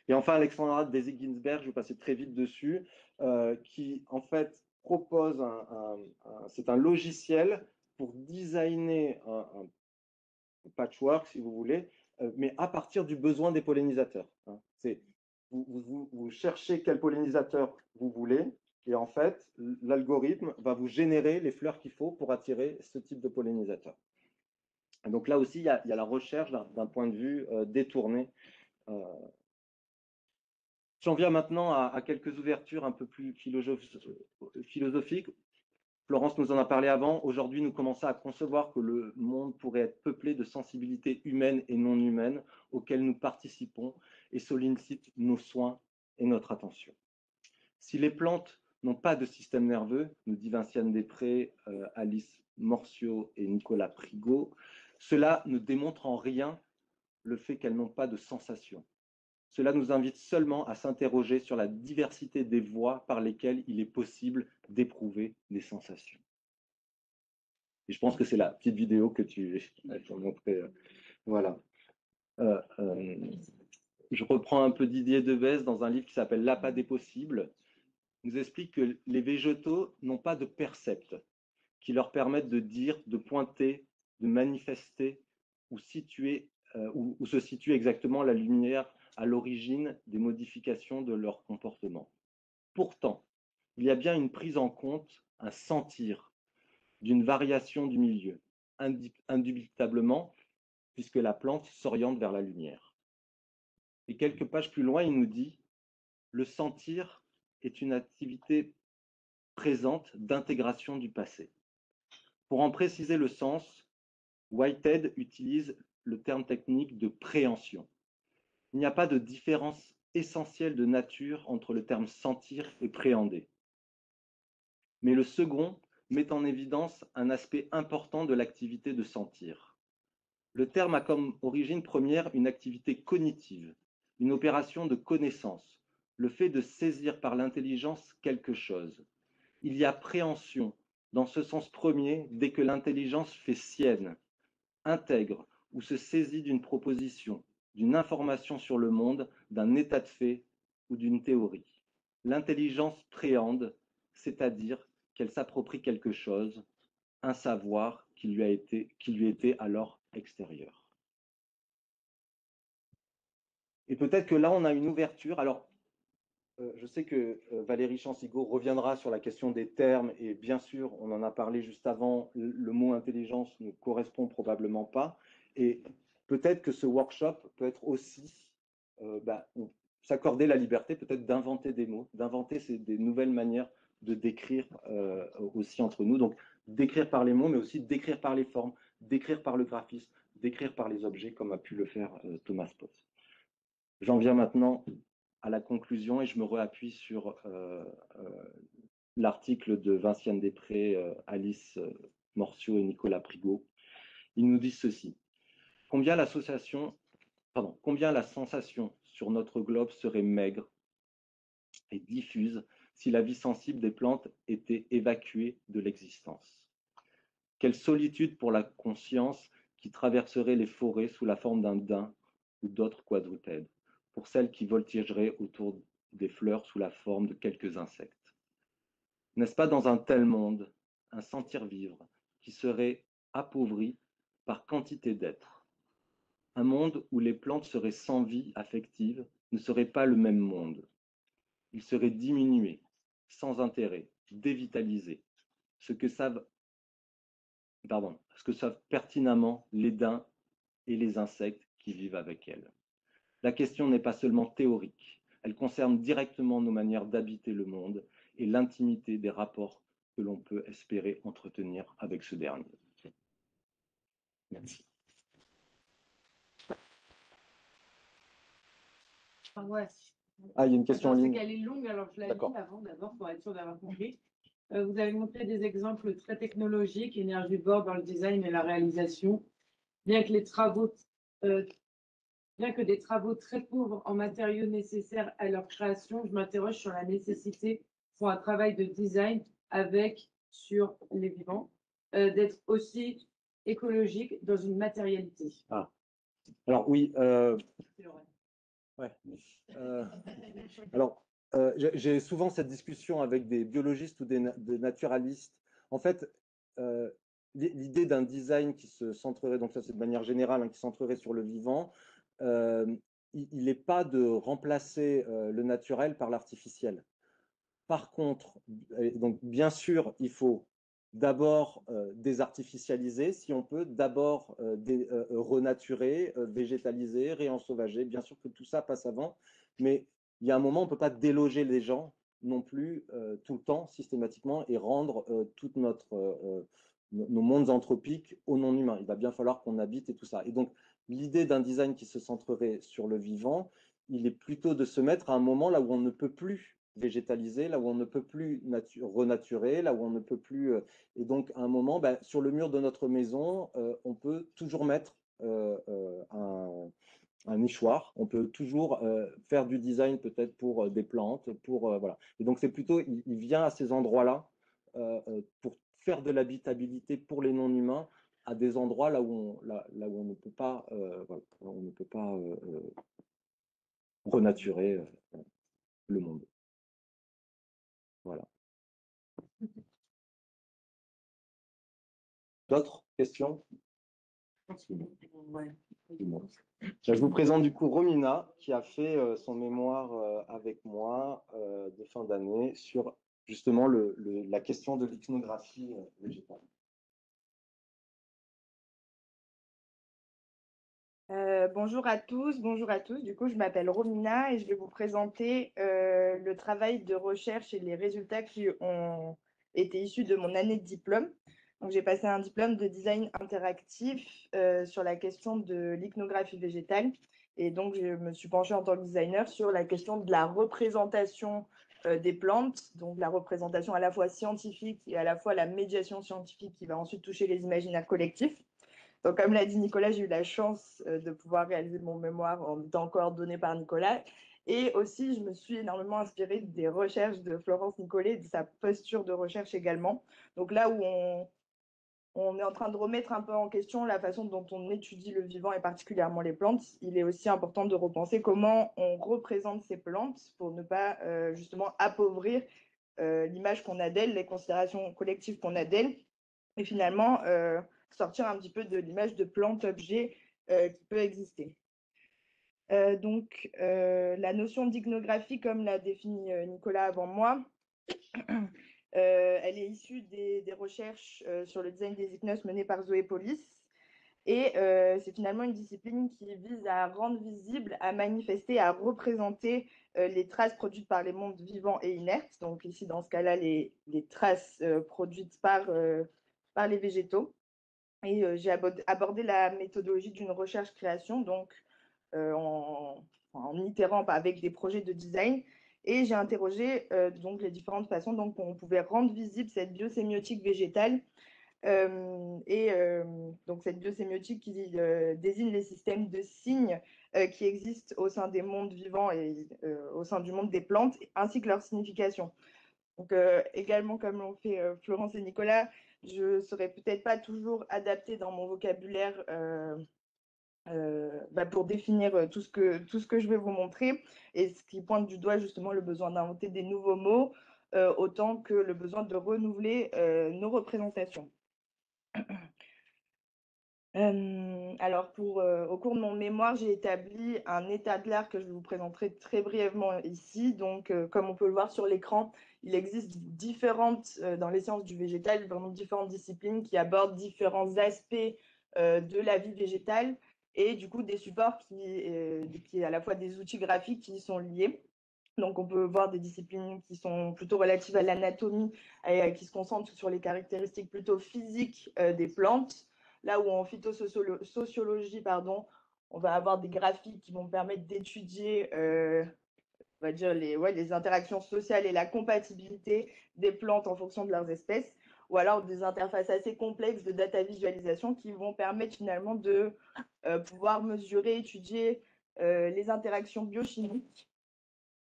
Et enfin, Alexandra Desi-Ginsberg, je vais passer très vite dessus, qui en fait propose c'est un logiciel pour designer un patchwork, si vous voulez, mais à partir du besoin des pollinisateurs. Hein. Vous cherchez quel pollinisateur vous voulez, et en fait, l'algorithme va vous générer les fleurs qu'il faut pour attirer ce type de pollinisateur. Et donc là aussi, il y a la recherche d'un point de vue détourné. J'en viens maintenant à quelques ouvertures un peu plus philosophiques. Florence nous en a parlé avant. Aujourd'hui, nous commençons à concevoir que le monde pourrait être peuplé de sensibilités humaines et non humaines auxquelles nous participons et sollicitent nos soins et notre attention. Si les plantes n'ont pas de système nerveux, nous dit Vinciane Després, Alice Morcio et Nicolas Prigaud, cela ne démontre en rien le fait qu'elles n'ont pas de sensations. Cela nous invite seulement à s'interroger sur la diversité des voies par lesquelles il est possible d'éprouver des sensations. Et je pense que c'est la petite vidéo que tu as montrée. Voilà. Je reprends un peu Didier Debèze dans un livre qui s'appelle L'appât des possibles. Il nous explique que les végétaux n'ont pas de percepts qui leur permettent de dire, de pointer, de manifester ou situer, où se situe exactement la lumière à l'origine des modifications de leur comportement. Pourtant, il y a bien une prise en compte, un sentir d'une variation du milieu, indubitablement, puisque la plante s'oriente vers la lumière. Et quelques pages plus loin, il nous dit « Le sentir est une activité présente d'intégration du passé ». Pour en préciser le sens, Whitehead utilise le terme technique de préhension. Il n'y a pas de différence essentielle de nature entre le terme sentir et préhender. Mais le second met en évidence un aspect important de l'activité de sentir. Le terme a comme origine première une activité cognitive, une opération de connaissance, le fait de saisir par l'intelligence quelque chose. Il y a préhension dans ce sens premier dès que l'intelligence fait sienne, intègre ou se saisit d'une proposition, d'une information sur le monde, d'un état de fait ou d'une théorie. L'intelligence préhende, c'est-à-dire qu'elle s'approprie quelque chose, un savoir qui lui était alors extérieur. Et peut-être que là, on a une ouverture. Alors, je sais que Valérie Chansigo reviendra sur la question des termes, et bien sûr, on en a parlé juste avant, le mot intelligence ne correspond probablement pas. Et peut-être que ce workshop peut être aussi s'accorder la liberté peut-être d'inventer des mots, d'inventer des nouvelles manières de décrire aussi entre nous. Donc, d'écrire par les mots, mais aussi d'écrire par les formes, d'écrire par le graphisme, d'écrire par les objets, comme a pu le faire Thomas Potts. J'en viens maintenant à la conclusion et je me réappuie sur l'article de Vinciane Després, Alice Morcio et Nicolas Prigaud. Ils nous disent ceci. Combien la sensation sur notre globe serait maigre et diffuse si la vie sensible des plantes était évacuée de l'existence. Quelle solitude pour la conscience qui traverserait les forêts sous la forme d'un daim ou d'autres quadrupèdes, pour celle qui voltigeraient autour des fleurs sous la forme de quelques insectes. N'est-ce pas dans un tel monde un sentir vivre qui serait appauvri par quantité d'êtres, Un monde où les plantes seraient sans vie affective ne serait pas le même monde. Il serait diminué, sans intérêt, dévitalisé, ce que savent, ce que savent pertinemment les daims et les insectes qui vivent avec elles. La question n'est pas seulement théorique, elle concerne directement nos manières d'habiter le monde et l'intimité des rapports que l'on peut espérer entretenir avec ce dernier. Merci. Ouais. Ah, il y a une question en ligne. C'est qu'elle est longue, alors je la lis avant d'abord pour être sûr d'avoir compris. Vous avez montré des exemples très technologiques, énergivores dans le design et la réalisation. Bien que des travaux très pauvres en matériaux nécessaires à leur création, je m'interroge sur la nécessité pour un travail de design sur les vivants, d'être aussi écologique dans une matérialité. Ah. Alors oui. Ouais. Alors, j'ai souvent cette discussion avec des biologistes ou des naturalistes. En fait, l'idée d'un design qui se centrerait, donc ça c'est de manière générale, hein, qui centrerait sur le vivant, il n'est pas de remplacer le naturel par l'artificiel. Par contre, donc bien sûr, il faut d'abord désartificialiser, si on peut, d'abord renaturer, végétaliser, réensauvager. Bien sûr que tout ça passe avant, mais il y a un moment, on ne peut pas déloger les gens non plus tout le temps, systématiquement, et rendre toute nos mondes anthropiques aux non-humains. Il va bien falloir qu'on habite et tout ça. Et donc, l'idée d'un design qui se centrerait sur le vivant, il est plutôt de se mettre à un moment là où on ne peut plus végétaliser, là où on ne peut plus renaturer, là où on ne peut plus. Et donc, à un moment, ben, sur le mur de notre maison, on peut toujours mettre un nichoir. On peut toujours faire du design peut-être pour des plantes, voilà. Et donc, c'est plutôt, il vient à ces endroits-là pour faire de l'habitabilité pour les non-humains à des endroits là où on ne peut pas, voilà, on ne peut pas renaturer le monde. Voilà. D'autres questions? Ouais. Je vous présente du coup Romina qui a fait son mémoire avec moi de fin d'année sur justement la question de l'ichnographie végétale. Bonjour à tous, bonjour à tous. Du coup, je m'appelle Romina et je vais vous présenter le travail de recherche et les résultats qui ont été issus de mon année de diplôme. Donc, j'ai passé un diplôme de design interactif sur la question de l'ichnographie végétale. Et donc, je me suis penchée en tant que designer sur la question de la représentation des plantes, donc la représentation à la fois scientifique et à la fois la médiation scientifique qui va ensuite toucher les imaginaires collectifs. Donc, comme l'a dit Nicolas, j'ai eu la chance de pouvoir réaliser mon mémoire en étant coordonnée par Nicolas. Et aussi, je me suis énormément inspirée des recherches de Florence Nicollet, de sa posture de recherche également. Donc là où on est en train de remettre un peu en question la façon dont on étudie le vivant et particulièrement les plantes, il est aussi important de repenser comment on représente ces plantes pour ne pas justement appauvrir l'image qu'on a d'elles, les considérations collectives qu'on a d'elles. Et finalement, sortir un petit peu de l'image de plante-objet qui peut exister. Donc, la notion d'ichnographie, comme l'a défini Nicolas avant moi, elle est issue des recherches sur le design des ichnos menées par Zoé Polis. Et c'est finalement une discipline qui vise à rendre visible, à manifester, à représenter les traces produites par les mondes vivants et inertes. Donc ici, dans ce cas-là, les traces produites par les végétaux. Et j'ai abordé la méthodologie d'une recherche-création, donc en itérant avec des projets de design. Et j'ai interrogé donc les différentes façons dont on pouvait rendre visible cette biosémiotique végétale. Donc cette biosémiotique qui désigne les systèmes de signes qui existent au sein des mondes vivants et au sein du monde des plantes, ainsi que leur signification. Donc, également, comme l'ont fait Florence et Nicolas, je ne serais peut-être pas toujours adaptée dans mon vocabulaire pour définir tout ce que je vais vous montrer, et ce qui pointe du doigt justement le besoin d'inventer des nouveaux mots, autant que le besoin de renouveler nos représentations. Alors, au cours de mon mémoire, j'ai établi un état de l'art que je vous présenterai très brièvement ici. Donc, comme on peut le voir sur l'écran, il existe dans les sciences du végétal, vraiment différentes disciplines qui abordent différents aspects de la vie végétale et du coup des supports qui à la fois des outils graphiques qui y sont liés. Donc, on peut voir des disciplines qui sont plutôt relatives à l'anatomie et qui se concentrent sur les caractéristiques plutôt physiques des plantes. Là où en phytosociologie, on va avoir des graphiques qui vont permettre d'étudier on va dire les interactions sociales et la compatibilité des plantes en fonction de leurs espèces, ou alors des interfaces assez complexes de data visualisation qui vont permettre finalement de pouvoir mesurer, étudier les interactions biochimiques.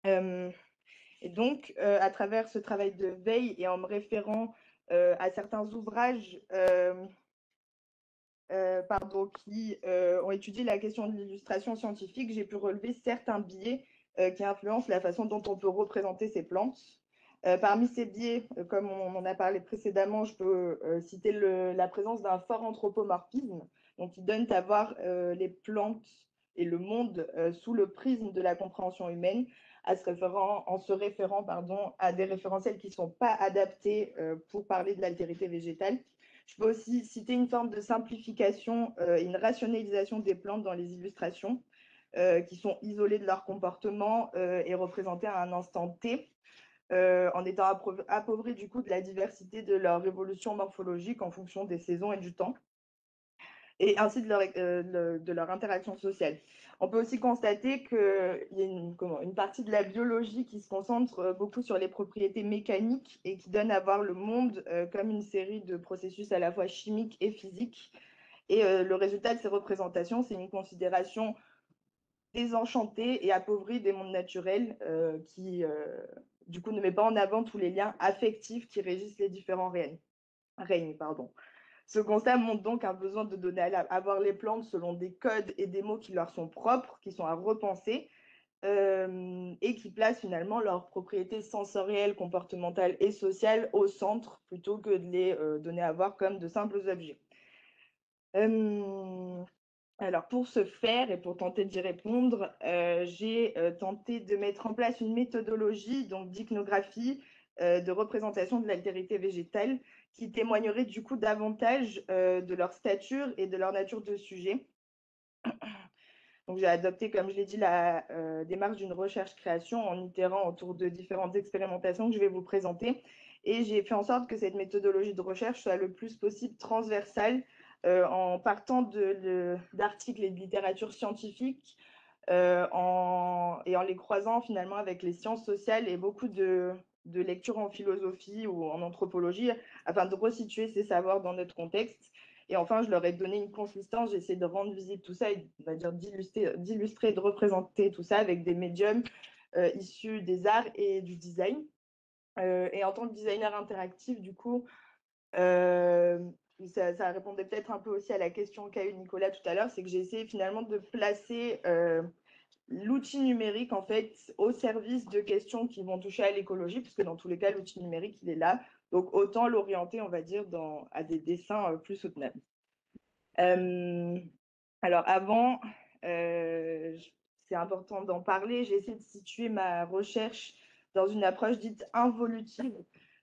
Et donc, à travers ce travail de veille et en me référant à certains ouvrages qui ont étudié la question de l'illustration scientifique, j'ai pu relever certains biais qui influencent la façon dont on peut représenter ces plantes. Parmi ces biais, comme on en a parlé précédemment, je peux citer la présence d'un fort anthropomorphisme, donc qui donne à voir les plantes et le monde sous le prisme de la compréhension humaine, en se référant à des référentiels qui ne sont pas adaptés pour parler de l'altérité végétale. Je peux aussi citer une forme de simplification et une rationalisation des plantes dans les illustrations qui sont isolées de leur comportement et représentées à un instant T, en étant appauvries du coup de la diversité de leur évolution morphologique en fonction des saisons et du temps, et ainsi de leur interaction sociale. On peut aussi constater qu'il y a une partie de la biologie qui se concentre beaucoup sur les propriétés mécaniques et qui donne à voir le monde comme une série de processus à la fois chimiques et physiques. Et le résultat de ces représentations, c'est une considération désenchantée et appauvrie des mondes naturels qui, du coup, ne met pas en avant tous les liens affectifs qui régissent les différents règnes. Ce constat montre donc un besoin de donner à voir les plantes selon des codes et des mots qui leur sont propres, qui sont à repenser, et qui placent finalement leurs propriétés sensorielles, comportementales et sociales au centre, plutôt que de les donner à voir comme de simples objets. Alors, pour ce faire et pour tenter d'y répondre, j'ai tenté de mettre en place une méthodologie d'iconographie, de représentation de l'altérité végétale, qui témoignerait du coup davantage de leur stature et de leur nature de sujet. Donc, j'ai adopté, comme je l'ai dit, la démarche d'une recherche-création en itérant autour de différentes expérimentations que je vais vous présenter. Et j'ai fait en sorte que cette méthodologie de recherche soit le plus possible transversale, en partant d'articles et de littérature scientifique, et en les croisant finalement avec les sciences sociales et beaucoup de lectures en philosophie ou en anthropologie, afin de resituer ces savoirs dans notre contexte. Et enfin, je leur ai donné une consistance, j'ai essayé de rendre visible tout ça, et on va dire d'illustrer, de représenter tout ça avec des médiums issus des arts et du design. Et en tant que designer interactif, du coup, ça répondait peut-être un peu aussi à la question qu'a eu Nicolas tout à l'heure, c'est que j'ai essayé finalement de placer l'outil numérique en fait au service de questions qui vont toucher à l'écologie, puisque dans tous les cas, l'outil numérique, il est là. Donc, autant l'orienter, on va dire, à des dessins plus soutenables. Alors, avant, c'est important d'en parler, j'ai essayé de situer ma recherche dans une approche dite involutive,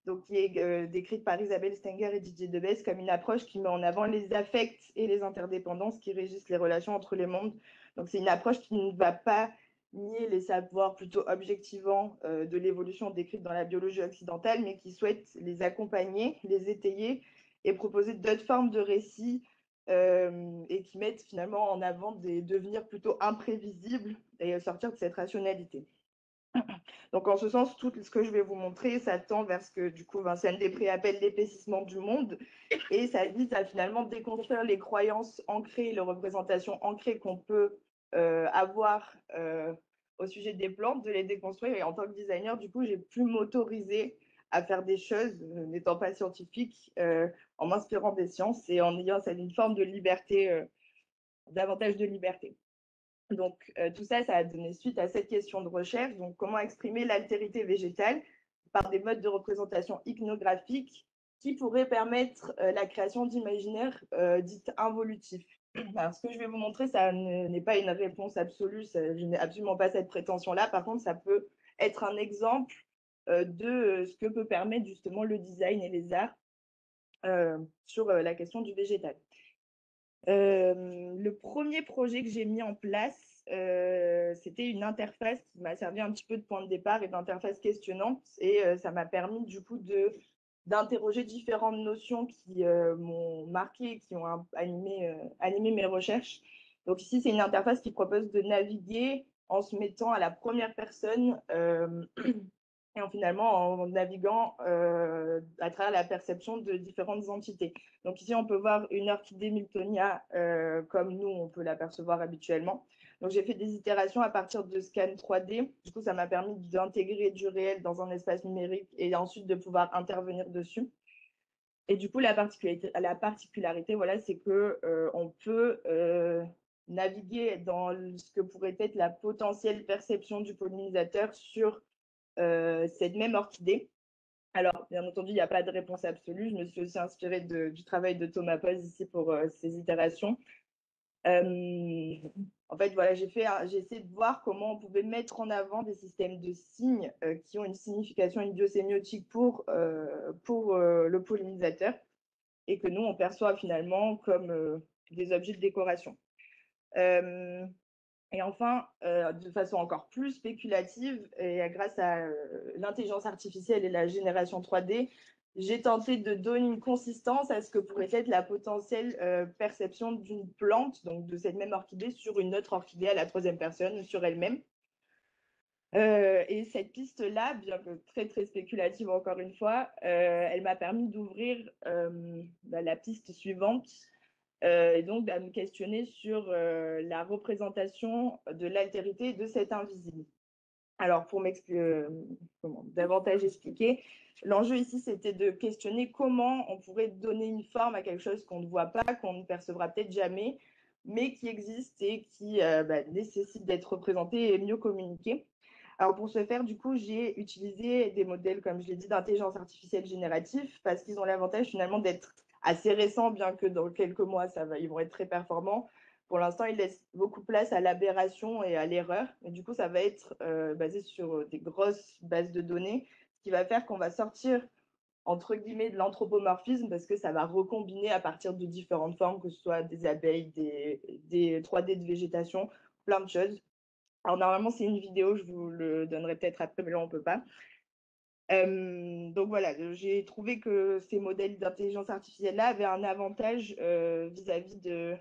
donc qui est décrite par Isabelle Stenger et Didier Debès comme une approche qui met en avant les affects et les interdépendances qui régissent les relations entre les mondes. Donc, c'est une approche qui ne va pas nier les savoirs plutôt objectivants de l'évolution décrite dans la biologie occidentale, mais qui souhaite les accompagner, les étayer et proposer d'autres formes de récits et qui mettent finalement en avant des devenirs plutôt imprévisibles et sortir de cette rationalité. Donc, en ce sens, tout ce que je vais vous montrer, ça tend vers ce que, du coup, Vinciane Després appelle l'épaississement du monde, et ça vise à finalement déconstruire les croyances ancrées, les représentations ancrées qu'on peut avoir au sujet des plantes, de les déconstruire. Et en tant que designer, du coup, j'ai pu m'autoriser à faire des choses, n'étant pas scientifique, en m'inspirant des sciences et en ayant une forme de liberté, davantage de liberté. Donc, tout ça, ça a donné suite à cette question de recherche. Donc, comment exprimer l'altérité végétale par des modes de représentation iconographiques qui pourraient permettre la création d'imaginaires dits involutifs. Alors, ce que je vais vous montrer, ça n'est pas une réponse absolue, je n'ai absolument pas cette prétention-là. Par contre, ça peut être un exemple de ce que peut permettre justement le design et les arts sur la question du végétal. Le premier projet que j'ai mis en place, c'était une interface qui m'a servi un petit peu de point de départ et d'interface questionnante. Et ça m'a permis du coup d'interroger différentes notions qui m'ont marqué, qui ont animé mes recherches. Donc ici, c'est une interface qui propose de naviguer en se mettant à la première personne et finalement en naviguant à travers la perception de différentes entités. Donc ici, on peut voir une orchidée Miltonia comme nous, on peut l'apercevoir habituellement. Donc j'ai fait des itérations à partir de scans 3D. Du coup, ça m'a permis d'intégrer du réel dans un espace numérique et ensuite de pouvoir intervenir dessus. Et du coup, la particularité voilà, c'est que on peut naviguer dans ce que pourrait être la potentielle perception du pollinisateur sur cette même orchidée. Alors, bien entendu, il n'y a pas de réponse absolue. Je me suis aussi inspirée du travail de Thomas Poz ici pour ces itérations. En fait, voilà, j'ai essayé de voir comment on pouvait mettre en avant des systèmes de signes qui ont une signification, une biosémiotique pour le pollinisateur et que nous, on perçoit finalement comme des objets de décoration. Et enfin, de façon encore plus spéculative, et grâce à l'intelligence artificielle et la génération 3D, j'ai tenté de donner une consistance à ce que pourrait être la potentielle perception d'une plante, donc de cette même orchidée, sur une autre orchidée à la troisième personne, sur elle-même. Et cette piste-là, bien que très très spéculative encore une fois, elle m'a permis d'ouvrir la piste suivante, et donc à me questionner sur la représentation de l'altérité de cet invisible. Alors, pour davantage expliquer, l'enjeu ici, c'était de questionner comment on pourrait donner une forme à quelque chose qu'on ne voit pas, qu'on ne percevra peut-être jamais, mais qui existe et qui nécessite d'être représenté et mieux communiqué. Alors, pour ce faire, du coup, j'ai utilisé des modèles, comme je l'ai dit, d'intelligence artificielle générative, parce qu'ils ont l'avantage finalement d'être assez récents, bien que dans quelques mois, ils vont être très performants. Pour l'instant, ils laissent beaucoup de place à l'aberration et à l'erreur. Et du coup, ça va être basé sur des grosses bases de données, ce qui va faire qu'on va sortir, entre guillemets, de l'anthropomorphisme, parce que ça va recombiner à partir de différentes formes, que ce soit des abeilles, des 3D de végétation, plein de choses. Alors, normalement, c'est une vidéo, je vous le donnerai peut-être après, mais là, on ne peut pas. Donc voilà, j'ai trouvé que ces modèles d'intelligence artificielle-là avaient un avantage vis-à-vis de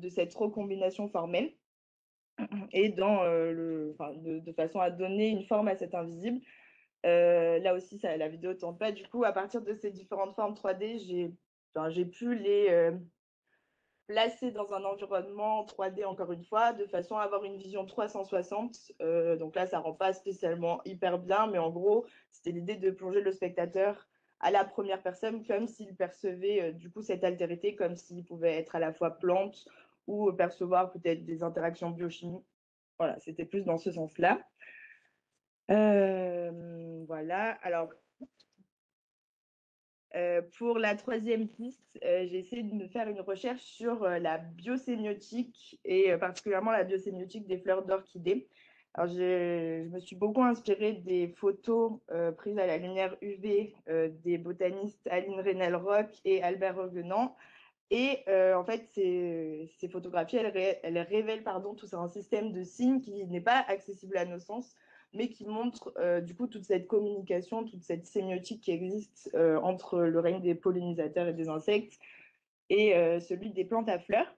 cette recombination formelle et de façon à donner une forme à cet invisible. Là aussi, la vidéo ne tourne pas. Du coup, à partir de ces différentes formes 3D, j'ai pu les placer dans un environnement 3D, encore une fois, de façon à avoir une vision 360. Donc là, ça ne rend pas spécialement hyper bien, mais en gros, c'était l'idée de plonger le spectateur à la première personne, comme s'il percevait du coup cette altérité, comme s'il pouvait être à la fois plante ou percevoir peut-être des interactions biochimiques. Voilà, c'était plus dans ce sens-là. Voilà, alors pour la troisième piste, j'ai essayé de me faire une recherche sur la biosémiotique et particulièrement la biosémiotique des fleurs d'orchidées. Alors, je me suis beaucoup inspirée des photos prises à la lumière UV des botanistes Aline Reynel-Roch et Albert Revenant. Et en fait, ces photographies, elles révèlent tout un système de signes qui n'est pas accessible à nos sens, mais qui montre du coup toute cette communication, toute cette sémiotique qui existe entre le règne des pollinisateurs et des insectes et celui des plantes à fleurs.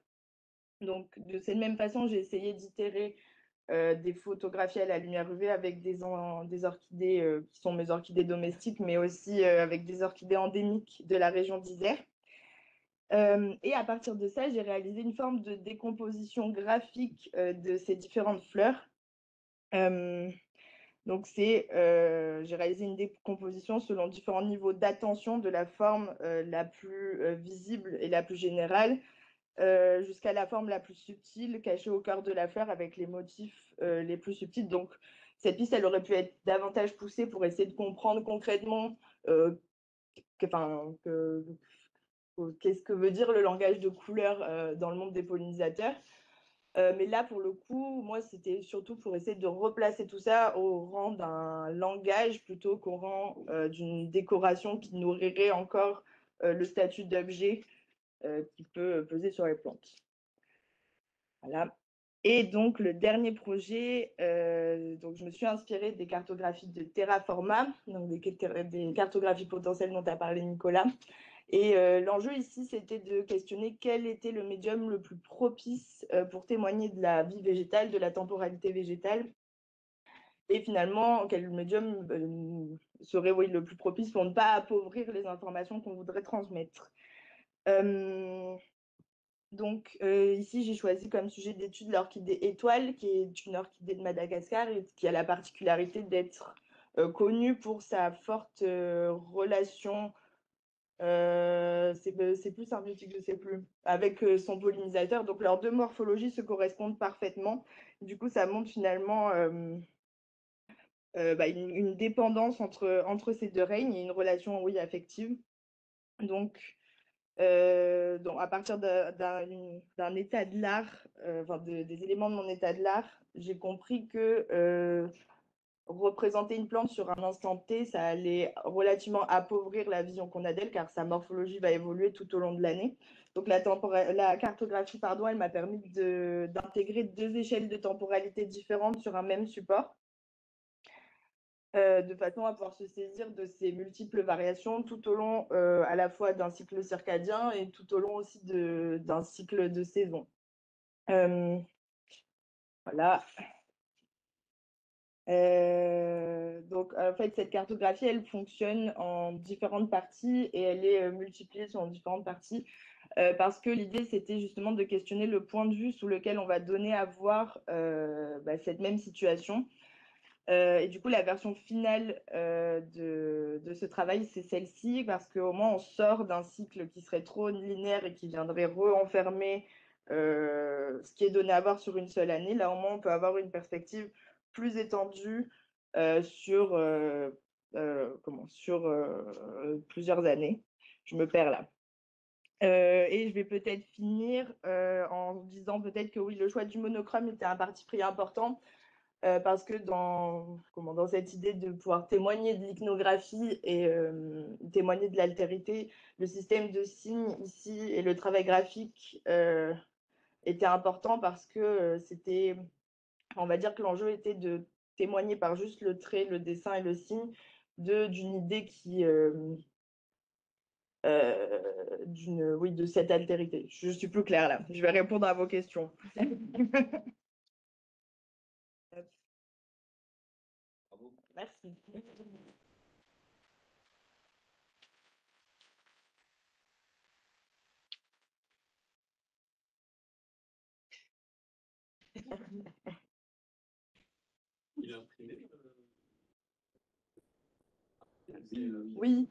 Donc, de cette même façon, j'ai essayé d'itérer des photographies à la lumière UV avec des orchidées qui sont mes orchidées domestiques, mais aussi avec des orchidées endémiques de la région d'Isère. Et à partir de ça, j'ai réalisé une forme de décomposition graphique de ces différentes fleurs. Donc, j'ai réalisé une décomposition selon différents niveaux d'attention de la forme la plus visible et la plus générale, jusqu'à la forme la plus subtile, cachée au cœur de la fleur avec les motifs les plus subtils. Donc, cette piste, elle aurait pu être davantage poussée pour essayer de comprendre concrètement qu'est-ce que veut dire le langage de couleur dans le monde des pollinisateurs. Mais là, pour le coup, moi, c'était surtout pour essayer de replacer tout ça au rang d'un langage plutôt qu'au rang d'une décoration qui nourrirait encore le statut d'objet qui peut peser sur les plantes. Voilà. Et donc, le dernier projet, donc je me suis inspirée des cartographies de Terraforma, donc des cartographies potentielles dont a parlé Nicolas. Et l'enjeu ici, c'était de questionner quel était le médium le plus propice pour témoigner de la vie végétale, de la temporalité végétale. Et finalement, quel médium serait le plus propice pour ne pas appauvrir les informations qu'on voudrait transmettre. Donc ici, j'ai choisi comme sujet d'étude l'orchidée étoile, qui est une orchidée de Madagascar et qui a la particularité d'être connue pour sa forte relation, c'est plus symbiotique, je ne sais plus, avec son pollinisateur. Donc leurs deux morphologies se correspondent parfaitement. Du coup, ça montre finalement une dépendance entre ces deux règnes et une relation, oui, affective. Donc, à partir d'un état de l'art, des éléments de mon état de l'art, j'ai compris que représenter une plante sur un instant T, ça allait relativement appauvrir la vision qu'on a d'elle, car sa morphologie va évoluer tout au long de l'année. Donc la cartographie, elle m'a permis d'intégrer deux échelles de temporalité différentes sur un même support. De façon à pouvoir se saisir de ces multiples variations tout au long à la fois d'un cycle circadien et tout au long aussi d'un cycle de saison. Voilà. Donc, en fait, cette cartographie, elle fonctionne en différentes parties et elle est multipliée sur différentes parties parce que l'idée, c'était justement de questionner le point de vue sous lequel on va donner à voir cette même situation. Et du coup, la version finale de ce travail, c'est celle-ci, parce qu'au moins, on sort d'un cycle qui serait trop linéaire et qui viendrait re-enfermer ce qui est donné à voir sur une seule année. Là, au moins, on peut avoir une perspective plus étendue sur plusieurs années. Je me perds là. Et je vais peut-être finir en disant peut-être que oui, le choix du monochrome était un parti pris important. Parce que dans cette idée de pouvoir témoigner de l'ichnographie et témoigner de l'altérité, le système de signes ici et le travail graphique étaient importants parce que on va dire que l'enjeu était de témoigner par juste le trait, le dessin et le signe d'une idée de cette altérité. Je suis plus claire là. Je vais répondre à vos questions. Merci. Il est imprimé. Oui.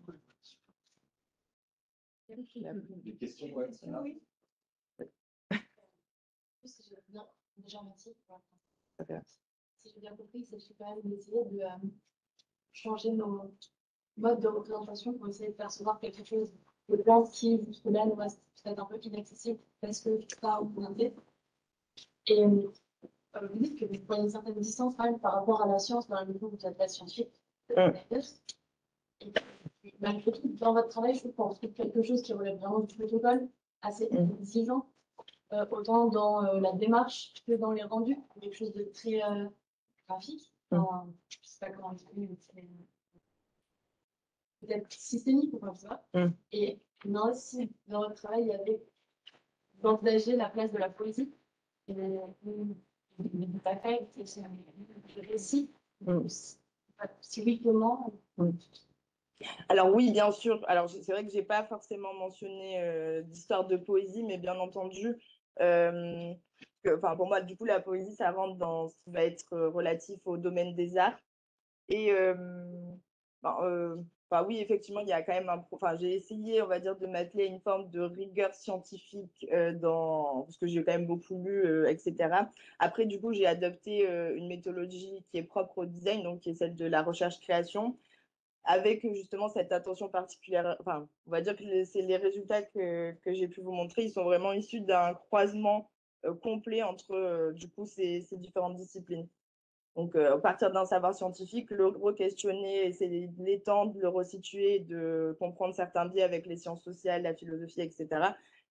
Des questions, ouais. Oui. Non, déjà merci. Si j'ai bien compris, c'est quand même d'essayer de changer nos modes de représentation pour essayer de percevoir quelque chose de plantes qui, jusque-là, nous reste peut-être un peu inaccessible parce que pas augmenté. Et vous dites que vous prenez une certaine distance quand même par rapport à la science dans le niveau où vous êtes pas scientifique. Et malgré tout, dans votre travail, je pense que quelque chose qui relève vraiment du protocole, assez exigeant, autant dans la démarche que dans les rendus, quelque chose de très graphique. Enfin, je ne sais pas comment expliquer, mais peut-être systémique ou comme ça. Et non, si dans votre travail, il y avait d'envisager la place de la poésie, et le récit. Si oui, comment? Alors oui, bien sûr. Alors c'est vrai que j'ai pas forcément mentionné d'histoire de poésie, mais bien entendu, pour moi, du coup, la poésie, ça rentre dans ce qui va être relatif au domaine des arts. Et oui, effectivement, il y a quand même j'ai essayé, on va dire, de m'atteler à une forme de rigueur scientifique parce que j'ai quand même beaucoup lu, etc. Après, du coup, j'ai adopté une méthodologie qui est propre au design, donc qui est celle de la recherche-création, avec justement cette attention particulière. Enfin, on va dire que c'est les résultats que j'ai pu vous montrer, ils sont vraiment issus d'un croisement complet entre du coup ces différentes disciplines. Donc, à partir d'un savoir scientifique, le re-questionner, essayer de l'étendre, de le resituer, de comprendre certains biais avec les sciences sociales, la philosophie, etc.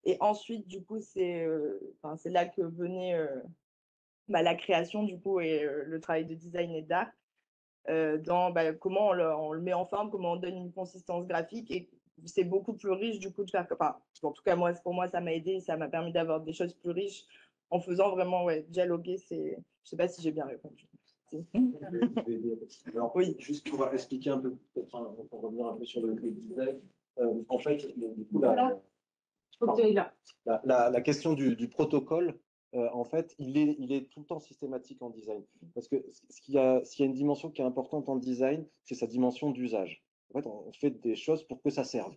Et ensuite, du coup, c'est là que venait la création, du coup, et le travail de design et d'art, dans comment on le met en forme, comment on donne une consistance graphique. Et c'est beaucoup plus riche, du coup, de faire. Enfin, en tout cas, pour moi, ça m'a aidé, ça m'a permis d'avoir des choses plus riches en faisant vraiment dialoguer. Je ne sais pas si j'ai bien répondu. Alors, oui, juste pour expliquer un peu, pour revenir un peu sur le design, en fait, du coup, la question du protocole, en fait, il est tout le temps systématique en design. Parce que s'il y a une dimension qui est importante en design, c'est sa dimension d'usage. En fait, on fait des choses pour que ça serve.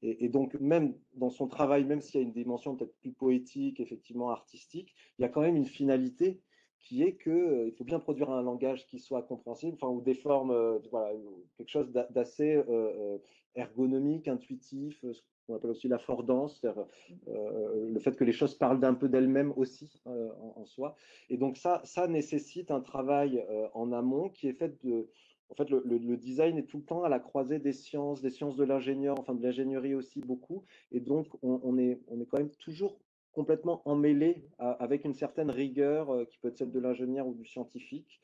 Et donc, même dans son travail, même s'il y a une dimension peut-être plus poétique, effectivement artistique, il y a quand même une finalité qui est qu'il faut bien produire un langage qui soit compréhensible, ou des formes, voilà, quelque chose d'assez ergonomique, intuitif, ce qu'on appelle aussi l'affordance, c'est-à-dire le fait que les choses parlent d'un peu d'elles-mêmes aussi en soi. Et donc ça nécessite un travail en amont qui est fait de... En fait, le design est tout le temps à la croisée des sciences de l'ingénieur, enfin de l'ingénierie aussi beaucoup. Et donc, on est quand même toujours complètement emmêlé avec une certaine rigueur qui peut être celle de l'ingénieur ou du scientifique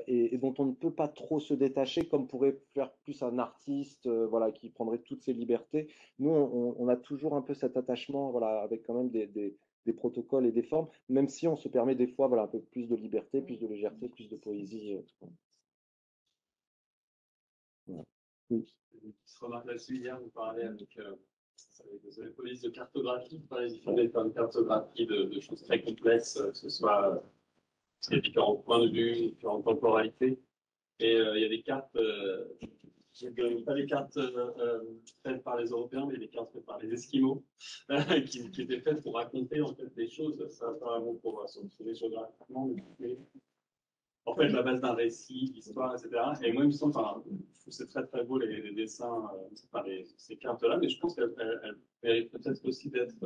et dont on ne peut pas trop se détacher comme pourrait faire plus un artiste voilà, qui prendrait toutes ses libertés. Nous, on a toujours un peu cet attachement voilà, avec quand même des protocoles et des formes, même si on se permet des fois voilà, un peu plus de liberté, plus de légèreté, plus de poésie. Voilà. Oui. Petite remarque là-dessus, hier, vous parlez avec les polices de cartographie, vous parlez différentes formes de cartographie de choses très complexes, que ce soit il y a différents points de vue, différentes temporalités. Et il y a des cartes, pas les cartes faites par les Européens, mais les cartes faites par les Esquimaux, qui étaient faites pour raconter en fait des choses, ça pas vraiment pour se retrouver géographiquement, mais en fait, la base d'un récit, l'histoire, etc. Et moi, il me semble, enfin, je trouve c'est très très beau les dessins, ces cartes-là, mais je pense qu'elles méritent peut-être aussi d'être,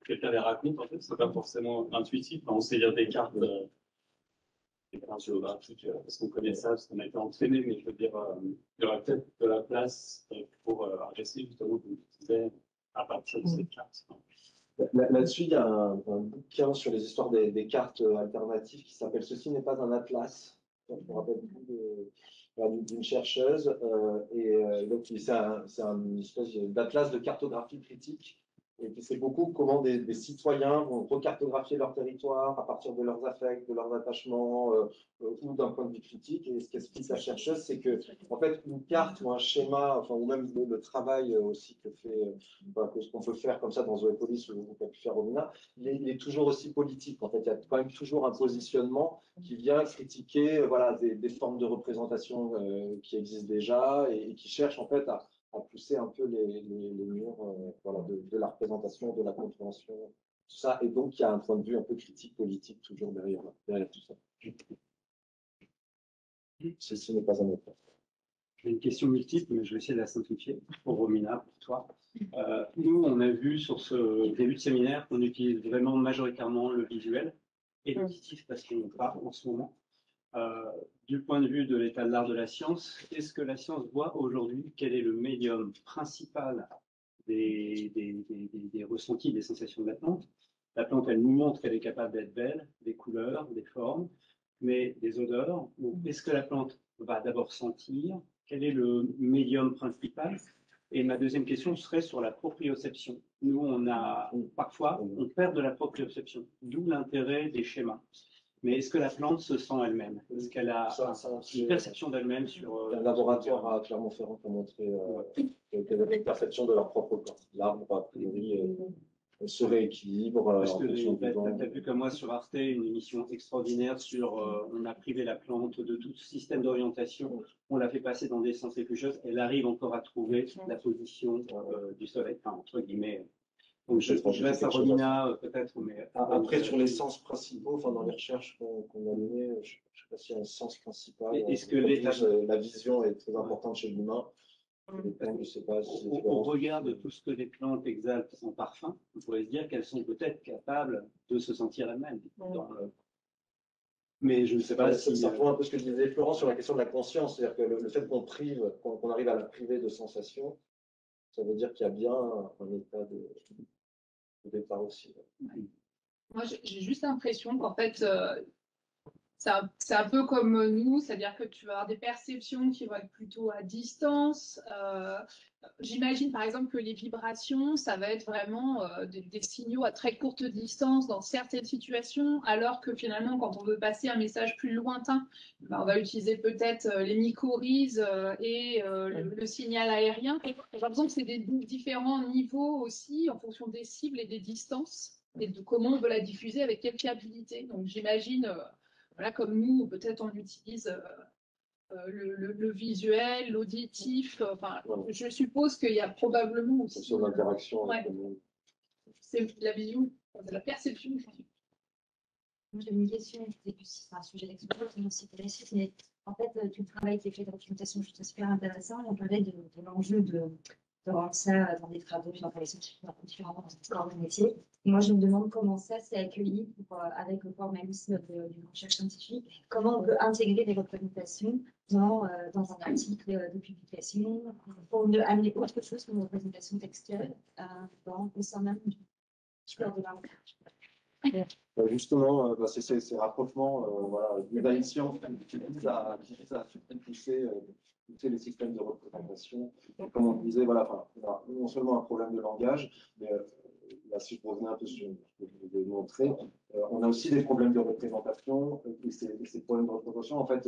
quelqu'un les raconte, en fait, c'est pas forcément intuitif. Enfin, on sait lire des cartes géographiques, parce qu'on connaît ça, parce qu'on a été entraîné, mais je veux dire, il y aurait peut-être de la place pour un récit, justement, comme tu disais, à partir de cette carte. Là-dessus, il y a un bouquin sur les histoires des cartes alternatives qui s'appelle Ceci n'est pas un atlas. Je me rappelle plus d'une chercheuse. Donc, c'est une espèce d'atlas de cartographie critique. Et puis, c'est beaucoup comment des citoyens vont recartographier leur territoire à partir de leurs affects, de leurs attachements ou d'un point de vue critique. Et ce qu'explique la chercheuse, c'est que, en fait, une carte ou un schéma, enfin, ou même le travail aussi qu'on peut faire comme ça dans Zoépolis ou qu'a pu faire Romina, il est toujours aussi politique. En fait, il y a quand même toujours un positionnement qui vient critiquer voilà, des formes de représentation qui existent déjà et qui cherchent en fait à pousser un peu les murs voilà, de la représentation, de la compréhension, tout ça. Et donc, il y a un point de vue un peu critique politique toujours derrière tout ça. Ceci n'est pas un autre. J'ai une question multiple, mais je vais essayer de la simplifier pour Romina, pour toi. Nous, on a vu sur ce début de séminaire qu'on utilise vraiment majoritairement le visuel et l'auditif parce qu'on parle en ce moment. Du point de vue de l'état de l'art de la science, est-ce que la science voit aujourd'hui quel est le médium principal des ressentis, des sensations de la plante? La plante, elle nous montre qu'elle est capable d'être belle, des couleurs, des formes, mais des odeurs. Est-ce que la plante va d'abord sentir? Quel est le médium principal? Et ma deuxième question serait sur la proprioception. Nous, parfois, on perd de la proprioception, d'où l'intérêt des schémas. Mais est-ce que la plante se sent elle-même? Est-ce qu'elle a une perception d'elle-même sur... Un laboratoire à Clermont-Ferrand pour montrer quelle est la perception de leur propre corps. L'arbre, a priori, se rééquilibre. Parce que tu as vu comme moi sur Arte une émission extraordinaire sur on a privé la plante de tout système d'orientation, on l'a fait passer dans des centrifuges, elle arrive encore à trouver la position du soleil, enfin, entre guillemets. Donc je laisse à Romina peut-être, mais Après, sur les sens principaux, enfin, dans les recherches qu'on a menées, je ne sais pas s'il y a un sens principal. Est-ce que la vision est très importante chez l'humain. Je sais pas si au regard de tout ce que les plantes exhalent en parfum, on pourrait se dire qu'elles sont peut-être capables de se sentir elles-mêmes. Mais je ne sais pas si... Ça rejoint un peu ce que disait Florence sur la question de la conscience, c'est-à-dire que le fait qu'on arrive à la priver de sensations, ça veut dire qu'il y a bien un état de départ aussi. Moi, j'ai juste l'impression qu'en fait, c'est un peu comme nous, c'est-à-dire que tu vas avoir des perceptions qui vont être plutôt à distance. J'imagine par exemple que les vibrations, ça va être vraiment des signaux à très courte distance dans certaines situations, alors que finalement, quand on veut passer un message plus lointain, on va utiliser peut-être les mycorhizes et le signal aérien. J'ai l'impression que c'est des différents niveaux aussi en fonction des cibles et des distances et de comment on veut la diffuser avec quelle fiabilité. Donc j'imagine... Voilà, comme nous, peut-être on utilise le visuel, l'auditif. Enfin, je suppose qu'il y a probablement aussi. Sur l'interaction. Ouais. C'est la vision, c'est la perception. J'ai une question, je sais que c'est un sujet d'expérience, mais aussi intéressant, mais en fait, tout le travail qui est fait de documentation, je trouve ça super intéressant. On parlait de l'enjeu de rendre ça dans des travaux, puis enfin, les scientifiques différemment dans ce corps de métier. Moi, je me demande comment ça s'est accueilli avec le formalisme d'une recherche scientifique. Comment on peut intégrer des représentations dans un article de publication pour amener autre chose qu'une représentation textuelle au sein même du corps de la recherche. Justement, c'est ces rapprochements, voilà, design science qui visent à pousser les systèmes de représentation. Et comme on disait, voilà, on a non seulement un problème de langage, mais là, si je revenais un peu sur ce que je vais montrer, on a aussi des problèmes de représentation, et ces problèmes de représentation, en fait,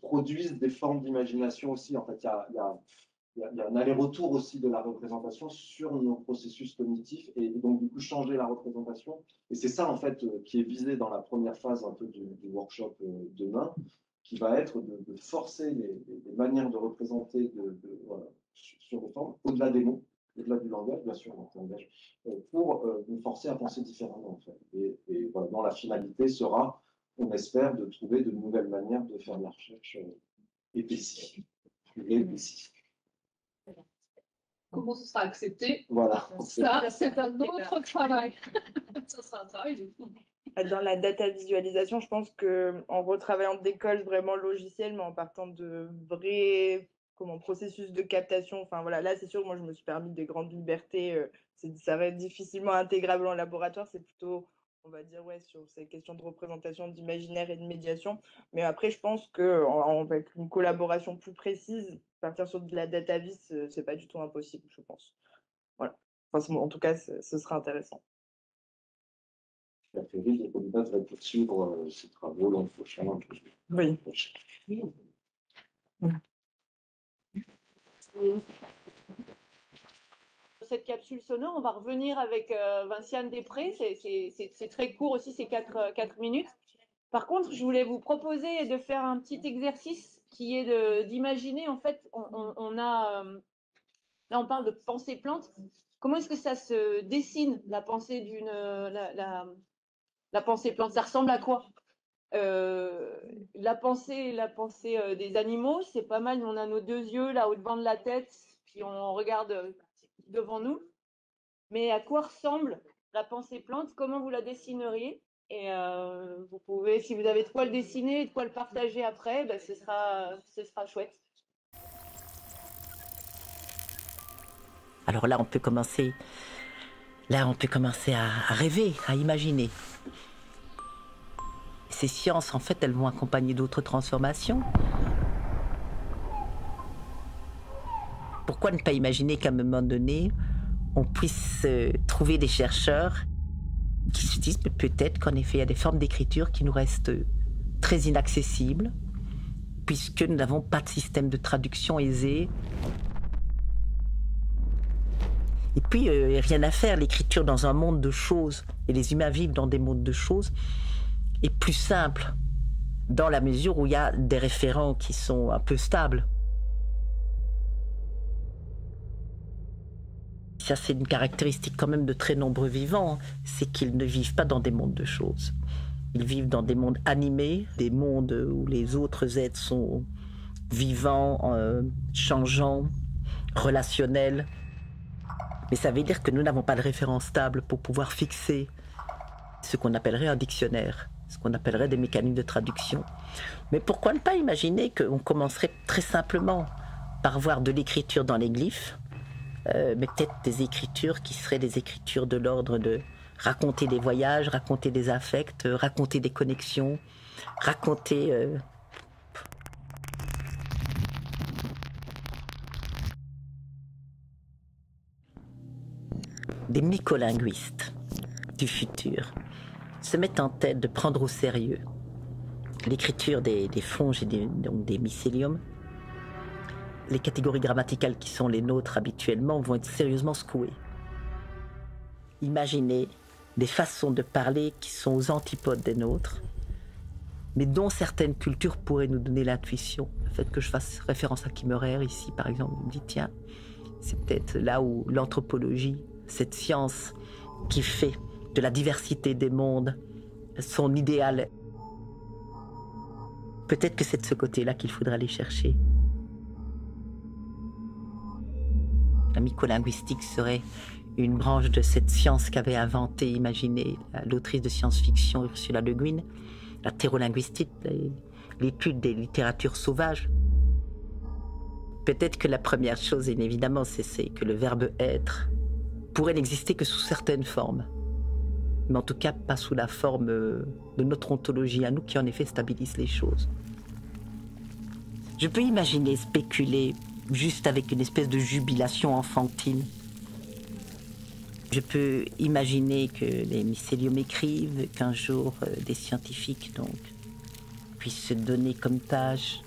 produisent des formes d'imagination aussi. En fait, il y a un aller-retour aussi de la représentation sur nos processus cognitifs, et donc, du coup, changer la représentation. Et c'est ça, en fait, qui est visé dans la première phase un peu du workshop demain, qui va être de forcer les manières de représenter voilà, sur les formes, au-delà des mots, au-delà du langage, bien sûr, pour nous forcer à penser différemment, en fait. Et voilà, dans la finalité sera, on espère, de trouver de nouvelles manières de faire de la recherche épaissie. Comment ce sera accepté? Voilà. Ça, c'est un autre travail. Ça sera un travail de fou. Dans la data visualisation, je pense qu'en retravaillant d'école vraiment logicielle, mais en partant de vrais processus de captation, enfin voilà, là c'est sûr, moi je me suis permis des grandes libertés, ça va être difficilement intégrable en laboratoire, c'est plutôt, on va dire, ouais, sur ces questions de représentation, d'imaginaire et de médiation. Mais après, je pense qu'avec une collaboration plus précise, partir sur de la data vis, c'est pas du tout impossible, je pense. Voilà. Enfin, en tout cas, ce sera intéressant. La théorie des candidats va poursuivre ces travaux l'an prochain. Oui. Cette capsule sonore, on va revenir avec Vinciane Després. C'est très court aussi, c'est 4 minutes. Par contre, je voulais vous proposer de faire un petit exercice qui est d'imaginer, en fait, là on parle de pensée plante. Comment est-ce que ça se dessine, la pensée la pensée plante? Ça ressemble à quoi? La pensée des animaux, c'est pas mal. On a nos deux yeux là au devant de la tête, puis on regarde devant nous. Mais à quoi ressemble la pensée plante? Comment vous la dessineriez? Et vous pouvez, si vous avez de quoi le dessiner, de quoi le partager après, ben, ce sera chouette. Alors là, on peut commencer à rêver, à imaginer. Ces sciences, en fait, elles vont accompagner d'autres transformations. Pourquoi ne pas imaginer qu'à un moment donné, on puisse trouver des chercheurs qui se disent peut-être qu'en effet, il y a des formes d'écriture qui nous restent très inaccessibles, puisque nous n'avons pas de système de traduction aisé. Et puis, rien à faire, l'écriture dans un monde de choses, et les humains vivent dans des mondes de choses, est plus simple, dans la mesure où il y a des référents qui sont un peu stables. Ça, c'est une caractéristique quand même de très nombreux vivants, c'est qu'ils ne vivent pas dans des mondes de choses. Ils vivent dans des mondes animés, des mondes où les autres êtres sont vivants, changeants, relationnels. Mais ça veut dire que nous n'avons pas de référence stable pour pouvoir fixer ce qu'on appellerait un dictionnaire, ce qu'on appellerait des mécanismes de traduction. Mais pourquoi ne pas imaginer qu'on commencerait très simplement par voir de l'écriture dans les glyphes, mais peut-être des écritures qui seraient des écritures de l'ordre de raconter des voyages, raconter des affects, raconter des connexions, raconter... Des mycolinguistes du futur se mettent en tête de prendre au sérieux l'écriture des fonges et donc des mycéliums. Les catégories grammaticales qui sont les nôtres habituellement vont être sérieusement secouées. Imaginez des façons de parler qui sont aux antipodes des nôtres, mais dont certaines cultures pourraient nous donner l'intuition. Le fait que je fasse référence à Kimmerer ici, par exemple, on me dit tiens, c'est peut-être là où l'anthropologie, cette science qui fait de la diversité des mondes son idéal. Peut-être que c'est de ce côté-là qu'il faudra aller chercher. La mycolinguistique serait une branche de cette science qu'avait inventée, imaginée l'autrice de science-fiction Ursula Le Guin, la thérolinguistique, l'étude des littératures sauvages. Peut-être que la première chose, évidemment, c'est que le verbe être pourrait n'exister que sous certaines formes, mais en tout cas pas sous la forme de notre ontologie à nous qui en effet stabilise les choses. Je peux imaginer spéculer juste avec une espèce de jubilation enfantine. Je peux imaginer que les mycéliums écrivent, qu'un jour des scientifiques donc puissent se donner comme tâche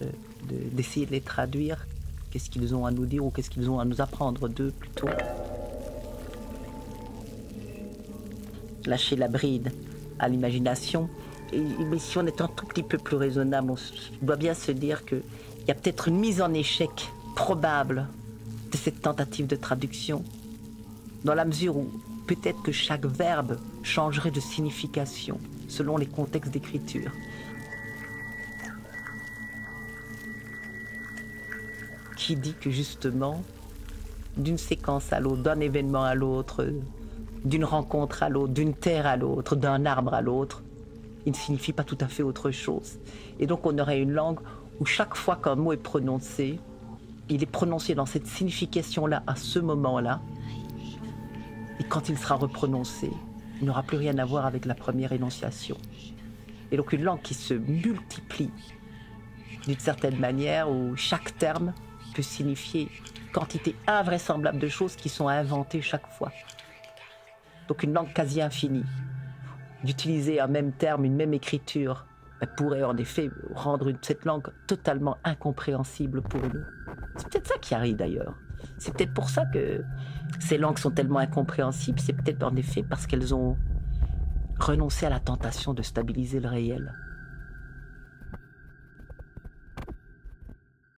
d'essayer de les traduire. Qu'est-ce qu'ils ont à nous dire ou qu'est-ce qu'ils ont à nous apprendre d'eux plutôt. Lâcher la bride à l'imagination. Mais si on est un tout petit peu plus raisonnable, on doit bien se dire qu'il y a peut-être une mise en échec probable de cette tentative de traduction, dans la mesure où peut-être que chaque verbe changerait de signification selon les contextes d'écriture. Qui dit que justement, d'une séquence à l'autre, d'un événement à l'autre, d'une rencontre à l'autre, d'une terre à l'autre, d'un arbre à l'autre, il ne signifie pas tout à fait autre chose. Et donc on aurait une langue où chaque fois qu'un mot est prononcé, il est prononcé dans cette signification-là, à ce moment-là, et quand il sera reprononcé, il n'aura plus rien à voir avec la première énonciation. Et donc une langue qui se multiplie d'une certaine manière, où chaque terme peut signifier une quantité invraisemblable de choses qui sont inventées chaque fois. Donc une langue quasi infinie. D'utiliser un même terme, une même écriture, pourrait en effet rendre cette langue totalement incompréhensible pour nous. C'est peut-être ça qui arrive d'ailleurs. C'est peut-être pour ça que ces langues sont tellement incompréhensibles. C'est peut-être en effet parce qu'elles ont renoncé à la tentation de stabiliser le réel.